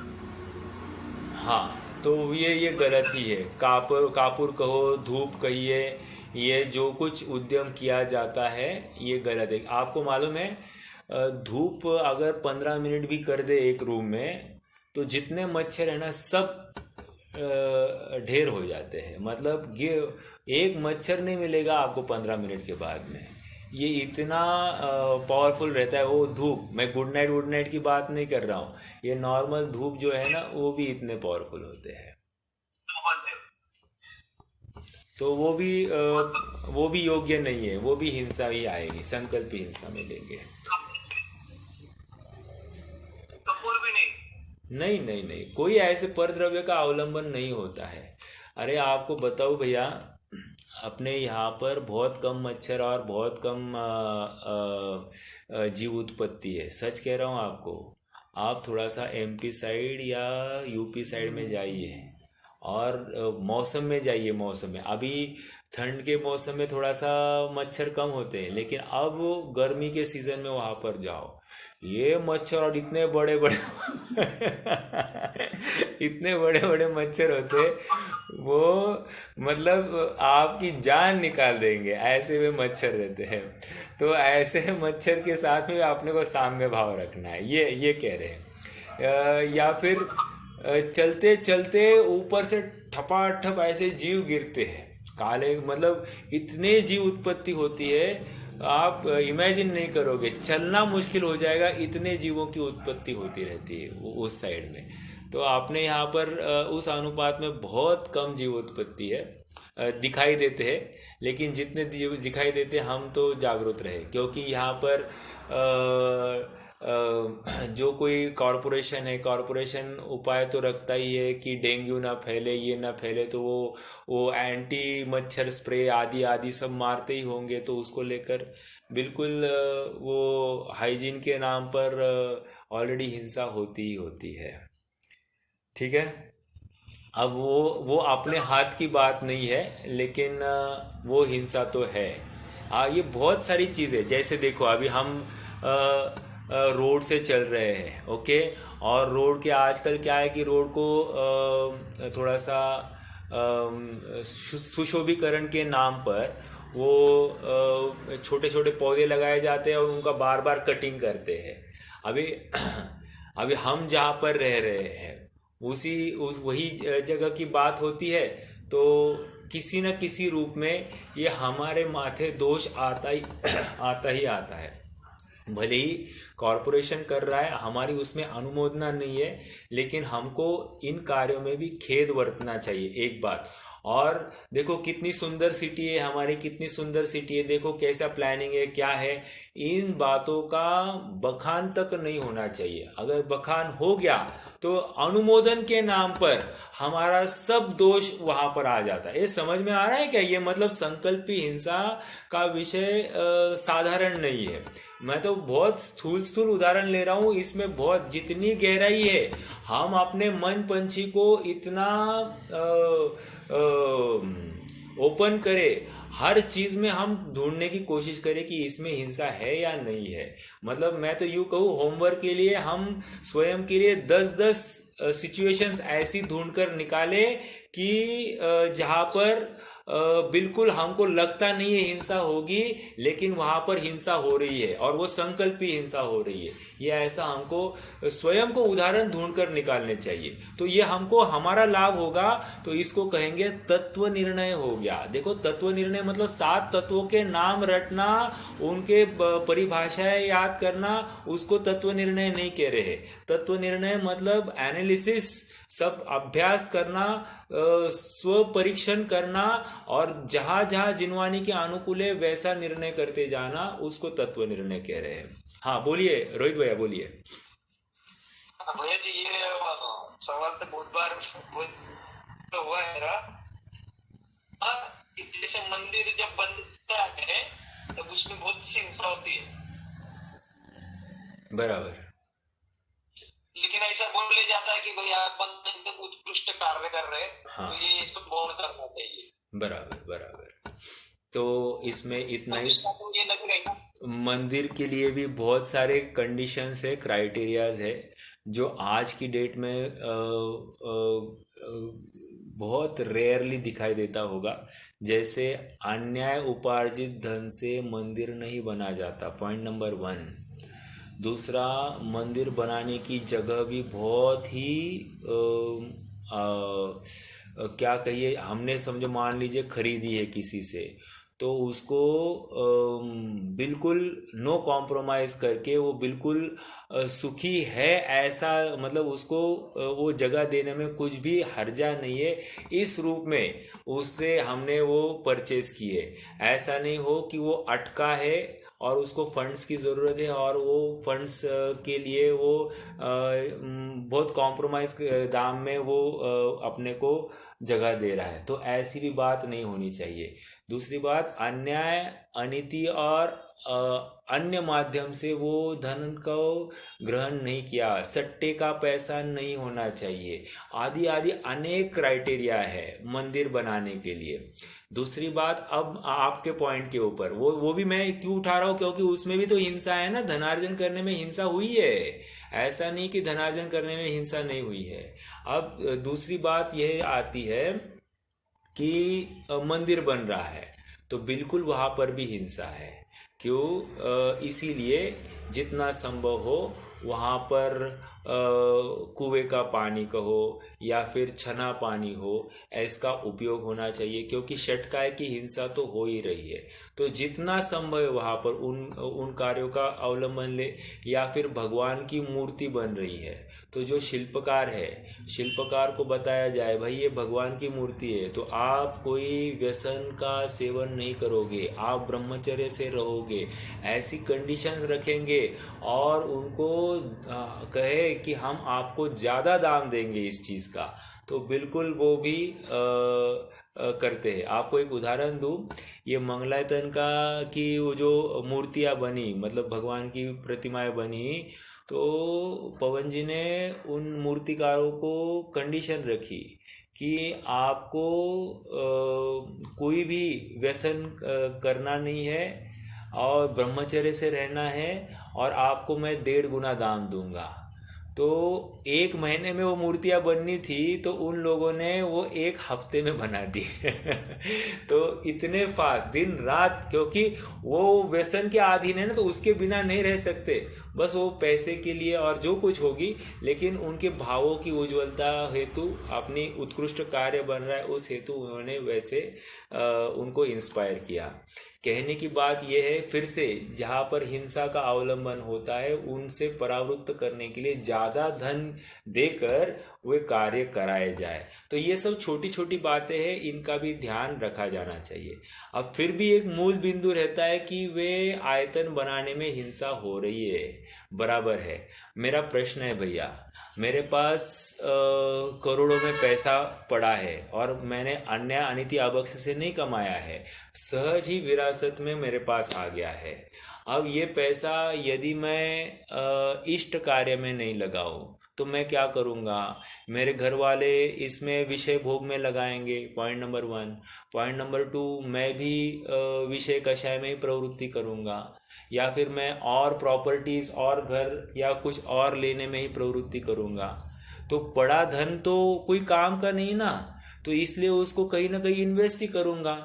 हाँ तो ये गलत ही है। कापुर कापुर कहो, धूप कहिए, ये जो कुछ उद्यम किया जाता है ये गलत है। आपको मालूम है, धूप अगर 15 मिनट भी कर दे एक रूम में, तो जितने मच्छर है ना सब ढेर हो जाते हैं, मतलब ये एक मच्छर नहीं मिलेगा आपको 15 मिनट के बाद में। ये इतना पावरफुल रहता है वो धूप। मैं गुड नाइट की बात नहीं कर रहा हूँ, ये नॉर्मल धूप जो है ना वो भी इतने पावरफुल होते हैं। तो वो भी योग्य नहीं है, वो भी हिंसा ही आएगी, संकल्प हिंसा में लेंगे। कपूर भी नहीं। नहीं नहीं नहीं, कोई ऐसे परद्रव्य का अवलंबन नहीं होता है। अरे आपको बताओ भैया, अपने यहाँ पर बहुत कम मच्छर और बहुत कम जीव उत्पत्ति है, सच कह रहा हूँ आपको। आप थोड़ा सा एमपी साइड या यूपी साइड में जाइए और मौसम में जाइए। मौसम में अभी ठंड के मौसम में थोड़ा सा मच्छर कम होते हैं, लेकिन अब गर्मी के सीजन में वहाँ पर जाओ, ये मच्छर और इतने बड़े बड़े इतने बड़े बड़े मच्छर होते, वो मतलब आपकी जान निकाल देंगे, ऐसे वे मच्छर रहते हैं। तो ऐसे मच्छर के साथ में अपने को साम्य भाव रखना है, ये कह रहे हैं। या फिर चलते चलते ऊपर से ठपाठप ऐसे जीव गिरते हैं काले, मतलब इतने जीव उत्पत्ति होती है, आप इमेजिन नहीं करोगे, चलना मुश्किल हो जाएगा, इतने जीवों की उत्पत्ति होती रहती है उस साइड में। तो आपने यहाँ पर उस अनुपात में बहुत कम जीव उत्पत्ति है, दिखाई देते हैं, लेकिन जितने जीव दिखाई देते हैं हम तो जागरूक रहे, क्योंकि यहाँ पर जो कोई कॉरपोरेशन है, कॉरपोरेशन उपाय तो रखता ही है कि डेंगू ना फैले, ये ना फैले, तो वो एंटी मच्छर स्प्रे आदि आदि सब मारते ही होंगे। तो उसको लेकर बिल्कुल वो हाइजीन के नाम पर ऑलरेडी हिंसा होती ही होती है। ठीक है, अब वो अपने हाथ की बात नहीं है, लेकिन वो हिंसा तो है। हाँ, ये बहुत सारी चीज़ें, जैसे देखो अभी हम रोड से चल रहे हैं, ओके, और रोड के आजकल क्या है कि रोड को थोड़ा सा सुशोभीकरण के नाम पर वो छोटे छोटे पौधे लगाए जाते हैं और उनका बार बार कटिंग करते हैं। अभी अभी हम जहाँ पर रह रहे हैं वही जगह की बात होती है, तो किसी न किसी रूप में ये हमारे माथे दोष आता ही आता है। भले ही कॉरपोरेशन कर रहा है, हमारी उसमें अनुमोदना नहीं है, लेकिन हमको इन कार्यों में भी खेद बरतना चाहिए, एक बात। और देखो कितनी सुंदर सिटी है हमारी, कितनी सुंदर सिटी है, देखो कैसा प्लानिंग है, क्या है, इन बातों का बखान तक नहीं होना चाहिए। अगर बखान हो गया तो अनुमोदन के नाम पर हमारा सब दोष वहां पर आ जाता है। ये समझ में आ रहा है क्या? ये मतलब संकल्पी हिंसा का विषय साधारण नहीं है। मैं तो बहुत स्थूल उदाहरण ले रहा हूँ, इसमें बहुत जितनी गहराई है, हम अपने मन पंछी को इतना ओपन करें, हर चीज में हम ढूंढने की कोशिश करें कि इसमें हिंसा है या नहीं है। मतलब मैं तो यूं कहूँ, होमवर्क के लिए हम स्वयं के लिए 10-10 सिचुएशंस ऐसी ढूंढकर निकाले कि जहां पर बिल्कुल हमको लगता नहीं है हिंसा होगी, लेकिन वहां पर हिंसा हो रही है और वो संकल्पी हिंसा हो रही है। ये ऐसा हमको स्वयं को उदाहरण ढूंढकर निकालने चाहिए, तो ये हमको हमारा लाभ होगा। तो इसको कहेंगे तत्व निर्णय हो गया। देखो, तत्व निर्णय मतलब 7 तत्वों के नाम रटना, उनके परिभाषाएं याद करना, उसको तत्व निर्णय नहीं कह रहे। तत्व निर्णय मतलब एनालिसिस, सब अभ्यास करना, स्व परीक्षण करना, और जहां जहां जिनवानी के अनुकूल है वैसा निर्णय करते जाना, उसको तत्व निर्णय कह रहे हैं। हाँ बोलिए रोहित भैया, बोलिए। भैया जी, ये सवाल तो बहुत बार तो हुआ है मेरा। जैसे मंदिर जब बनता है तब उसमें बहुत सी हिंसा होती है, बराबर। लेकिन ऐसा बोले जाता है कि भाई आप बंधन तक उत्कृष्ट कार्य कर रहे हैं, हाँ, तो ये इसको गौर करना चाहिए। बराबर बराबर। तो इसमें इतना ही, तो ये लग रही है मंदिर के लिए भी बहुत सारे कंडीशंस है, क्राइटेरियाज है, जो आज की डेट में बहुत रेयरली दिखाई देता होगा। जैसे अन्याय उपार्जित धन से मंदिर नहीं बना जाता, पॉइंट नंबर 1। दूसरा, मंदिर बनाने की जगह भी बहुत ही क्या कहिए, हमने समझो मान लीजिए खरीदी है किसी से, तो उसको बिल्कुल नो कॉम्प्रोमाइज़ करके वो बिल्कुल सुखी है, ऐसा मतलब उसको वो जगह देने में कुछ भी हर्जा नहीं है, इस रूप में उससे हमने वो परचेज किए। ऐसा नहीं हो कि वो अटका है और उसको फंड्स की ज़रूरत है और वो फंड्स के लिए वो बहुत कॉम्प्रोमाइज़ दाम में वो अपने को जगह दे रहा है, तो ऐसी भी बात नहीं होनी चाहिए। दूसरी बात, अन्याय, अनीति और अन्य माध्यम से वो धन को ग्रहण नहीं किया, सट्टे का पैसा नहीं होना चाहिए, आदि आदि अनेक क्राइटेरिया है मंदिर बनाने के लिए। दूसरी बात, अब आपके पॉइंट के ऊपर वो भी मैं क्यों उठा रहा हूँ, क्योंकि उसमें भी तो हिंसा है ना, धनार्जन करने में हिंसा हुई है, ऐसा नहीं कि धनार्जन करने में हिंसा नहीं हुई है। अब दूसरी बात यह आती है कि मंदिर बन रहा है तो बिल्कुल वहाँ पर भी हिंसा है। क्यों? इसीलिए जितना संभव हो वहाँ पर कुएं का पानी कहो या फिर छना पानी हो, इसका उपयोग होना चाहिए, क्योंकि षटकाय की हिंसा तो हो ही रही है। तो जितना संभव है वहाँ पर उन कार्यों का अवलंबन ले। या फिर भगवान की मूर्ति बन रही है तो जो शिल्पकार है, शिल्पकार को बताया जाए भाई ये भगवान की मूर्ति है, तो आप कोई व्यसन का सेवन नहीं करोगे, आप ब्रह्मचर्य से रहोगे, ऐसी कंडीशंस रखेंगे और उनको कहे कि हम आपको ज़्यादा दाम देंगे इस चीज़ का, तो बिल्कुल वो भी करते हैं। आपको एक उदाहरण दूँ, ये मंगलायतन का की वो जो मूर्तियाँ बनी, मतलब भगवान की प्रतिमाएं बनी, तो पवन जी ने उन मूर्तिकारों को कंडीशन रखी कि आपको कोई भी व्यसन करना नहीं है और ब्रह्मचर्य से रहना है, और आपको मैं 1.5 गुना दाम दूंगा। तो 1 महीने में वो मूर्तियाँ बननी थी, तो उन लोगों ने वो 1 हफ्ते में बना दी तो इतने फास्ट, दिन रात, क्योंकि वो व्यसन के अधीन है ना, तो उसके बिना नहीं रह सकते, बस वो पैसे के लिए और जो कुछ होगी, लेकिन उनके भावों की उज्ज्वलता हेतु, अपनी उत्कृष्ट कार्य बन रहा है उस हेतु उन्होंने वैसे उनको इंस्पायर किया। कहने की बात यह है, फिर से जहाँ पर हिंसा का अवलंबन होता है उनसे परावृत्त करने के लिए ज़्यादा धन देकर वे कार्य कराए जाए। तो ये सब छोटी छोटी बातें हैं, इनका भी ध्यान रखा जाना चाहिए। अब फिर भी एक मूल बिंदु रहता है कि वे आयतन बनाने में हिंसा हो रही है, बराबर है। मेरा प्रश्न है भैया, मेरे पास करोड़ों में पैसा पड़ा है और मैंने अन्याय अनिति अबक्ष से नहीं कमाया है, सहज ही विरासत में मेरे पास आ गया है। अब ये पैसा यदि मैं इष्ट कार्य में नहीं लगाऊं तो मैं क्या करूँगा? मेरे घर वाले इसमें विषय भोग में लगाएंगे, पॉइंट नंबर 1। पॉइंट नंबर 2, मैं भी विषय कषाय में ही प्रवृत्ति करूँगा, या फिर मैं और प्रॉपर्टीज़ और घर या कुछ और लेने में ही प्रवृत्ति करूँगा। तो पड़ा धन तो कोई काम का नहीं ना, तो इसलिए उसको कहीं ना कहीं इन्वेस्ट ही करूँगा।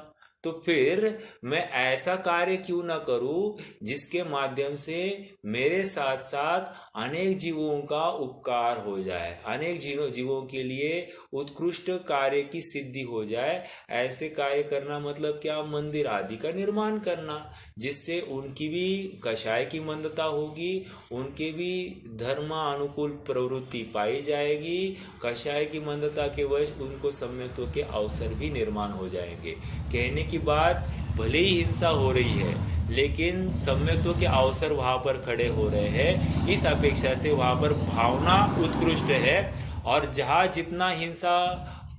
तो फिर मैं ऐसा कार्य क्यों ना करूं जिसके माध्यम से मेरे साथ साथ अनेक जीवों का उपकार हो जाए, अनेक जीवों के लिए उत्कृष्ट कार्य की सिद्धि हो जाए। ऐसे कार्य करना मतलब क्या? मंदिर आदि का निर्माण करना, जिससे उनकी भी कषाय की मंदता होगी, उनके भी धर्मानुकूल प्रवृत्ति पाई जाएगी, कषाय की मंदता के वश उनको सम्यक्त्व के अवसर भी निर्माण हो जाएंगे। कहने की बात, भले ही हिंसा हो रही है लेकिन सम्यक्त्व के अवसर वहाँ पर खड़े हो रहे हैं, इस अपेक्षा से वहाँ पर भावना उत्कृष्ट है, और जहाँ जितना हिंसा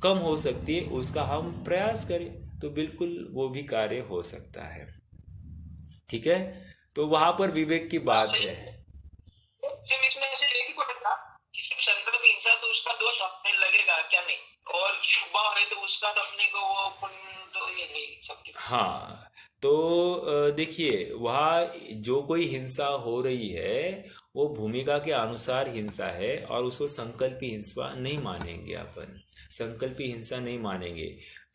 कम हो सकती है उसका हम प्रयास करें तो बिल्कुल वो भी कार्य हो सकता है। ठीक है, तो वहाँ पर विवेक की बात है। इसमें ऐसे एक ही पॉइंट था कि संकल्प हिंसा तो उसका दोष अपने लगेगा क्या नहीं, और शुभ है तो उसका तो अपने को वो पुण्य तो ये नहीं सकती। हाँ, तो देखिए, वहाँ जो कोई हिंसा हो रही है वो भूमिका के अनुसार हिंसा है, और उसको संकल्पी हिंसा नहीं मानेंगे, अपन संकल्पी हिंसा नहीं मानेंगे,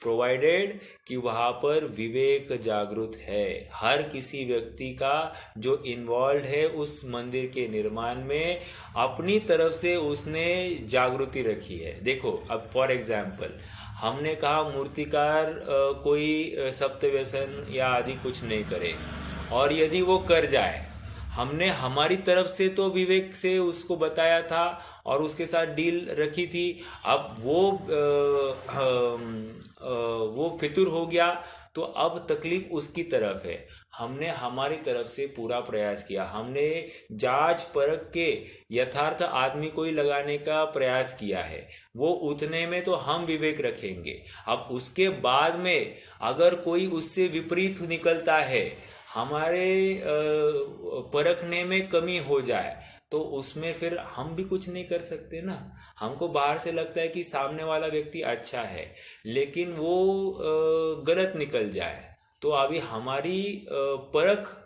प्रोवाइडेड कि वहाँ पर विवेक जागृत है। हर किसी व्यक्ति का जो इन्वॉल्व है उस मंदिर के निर्माण में, अपनी तरफ से उसने जागृति रखी है। देखो, अब फॉर एग्जाम्पल हमने कहा मूर्तिकार कोई सप्त व्यसन या आदि कुछ नहीं करे, और यदि वो कर जाए, हमने हमारी तरफ से तो विवेक से उसको बताया था और उसके साथ डील रखी थी, अब वो फितूर हो गया तो अब तकलीफ उसकी तरफ है। हमने हमारी तरफ से पूरा प्रयास किया, हमने जांच परख के यथार्थ आदमी को ही लगाने का प्रयास किया है, वो उतने में तो हम विवेक रखेंगे। अब उसके बाद में अगर कोई उससे विपरीत निकलता है, हमारे परखने में कमी हो जाए, तो उसमें फिर हम भी कुछ नहीं कर सकते ना। हमको बाहर से लगता है कि सामने वाला व्यक्ति अच्छा है, लेकिन वो गलत निकल जाए तो अभी हमारी परख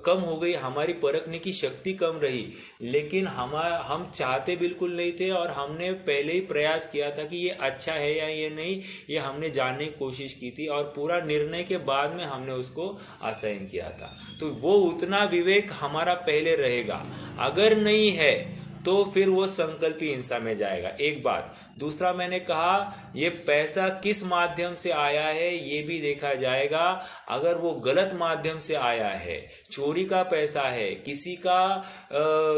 कम हो गई, हमारी परखने की शक्ति कम रही, लेकिन हम चाहते बिल्कुल नहीं थे और हमने पहले ही प्रयास किया था कि ये अच्छा है या ये नहीं, ये हमने जानने की कोशिश की थी और पूरा निर्णय के बाद में हमने उसको असाइन किया था। तो वो उतना विवेक हमारा पहले रहेगा, अगर नहीं है तो फिर वो संकल्पी हिंसा में जाएगा। एक बात, दूसरा मैंने कहा ये पैसा किस माध्यम से आया है ये भी देखा जाएगा। अगर वो गलत माध्यम से आया है, चोरी का पैसा है, किसी का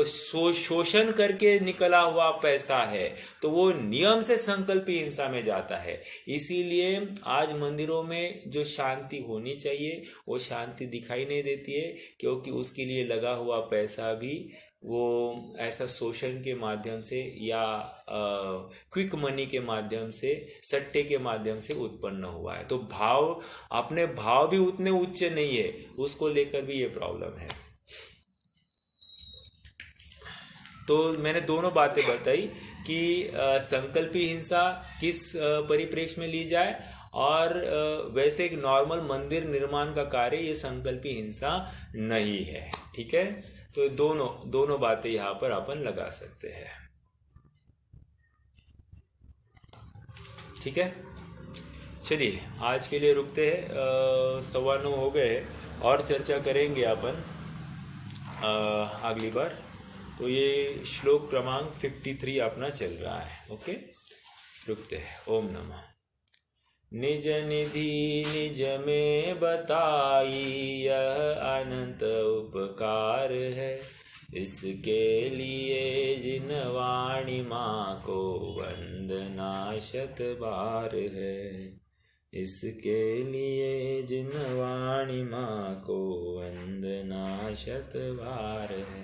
शोषण करके निकला हुआ पैसा है, तो वो नियम से संकल्पी हिंसा में जाता है। इसीलिए आज मंदिरों में जो शांति होनी चाहिए वो शांति दिखाई नहीं देती है, क्योंकि उसके लिए लगा हुआ पैसा भी वो ऐसा शोषण के माध्यम से या क्विक मनी के माध्यम से, सट्टे के माध्यम से उत्पन्न हुआ है। तो अपने भाव भी उतने उच्च नहीं है, उसको लेकर भी ये प्रॉब्लम है। तो मैंने दोनों बातें बताई कि संकल्पी हिंसा किस परिप्रेक्ष्य में ली जाए, और वैसे एक नॉर्मल मंदिर निर्माण का कार्य ये संकल्पी हिंसा नहीं है। ठीक है, तो दोनों बातें यहाँ पर अपन लगा सकते हैं। ठीक है, चलिए आज के लिए रुकते हैं, 9:15 हो गए और चर्चा करेंगे अपन अगली बार। तो ये श्लोक क्रमांक 53 अपना चल रहा है। ओके, रुकते हैं। ओम नमः। निज निधि निज में बताई यह अनंत उपकार है, इसके लिए जिन वाणी माँ को वंदना शत बार है, इसके लिए जिन वाणी माँ को वंदना शत बार है।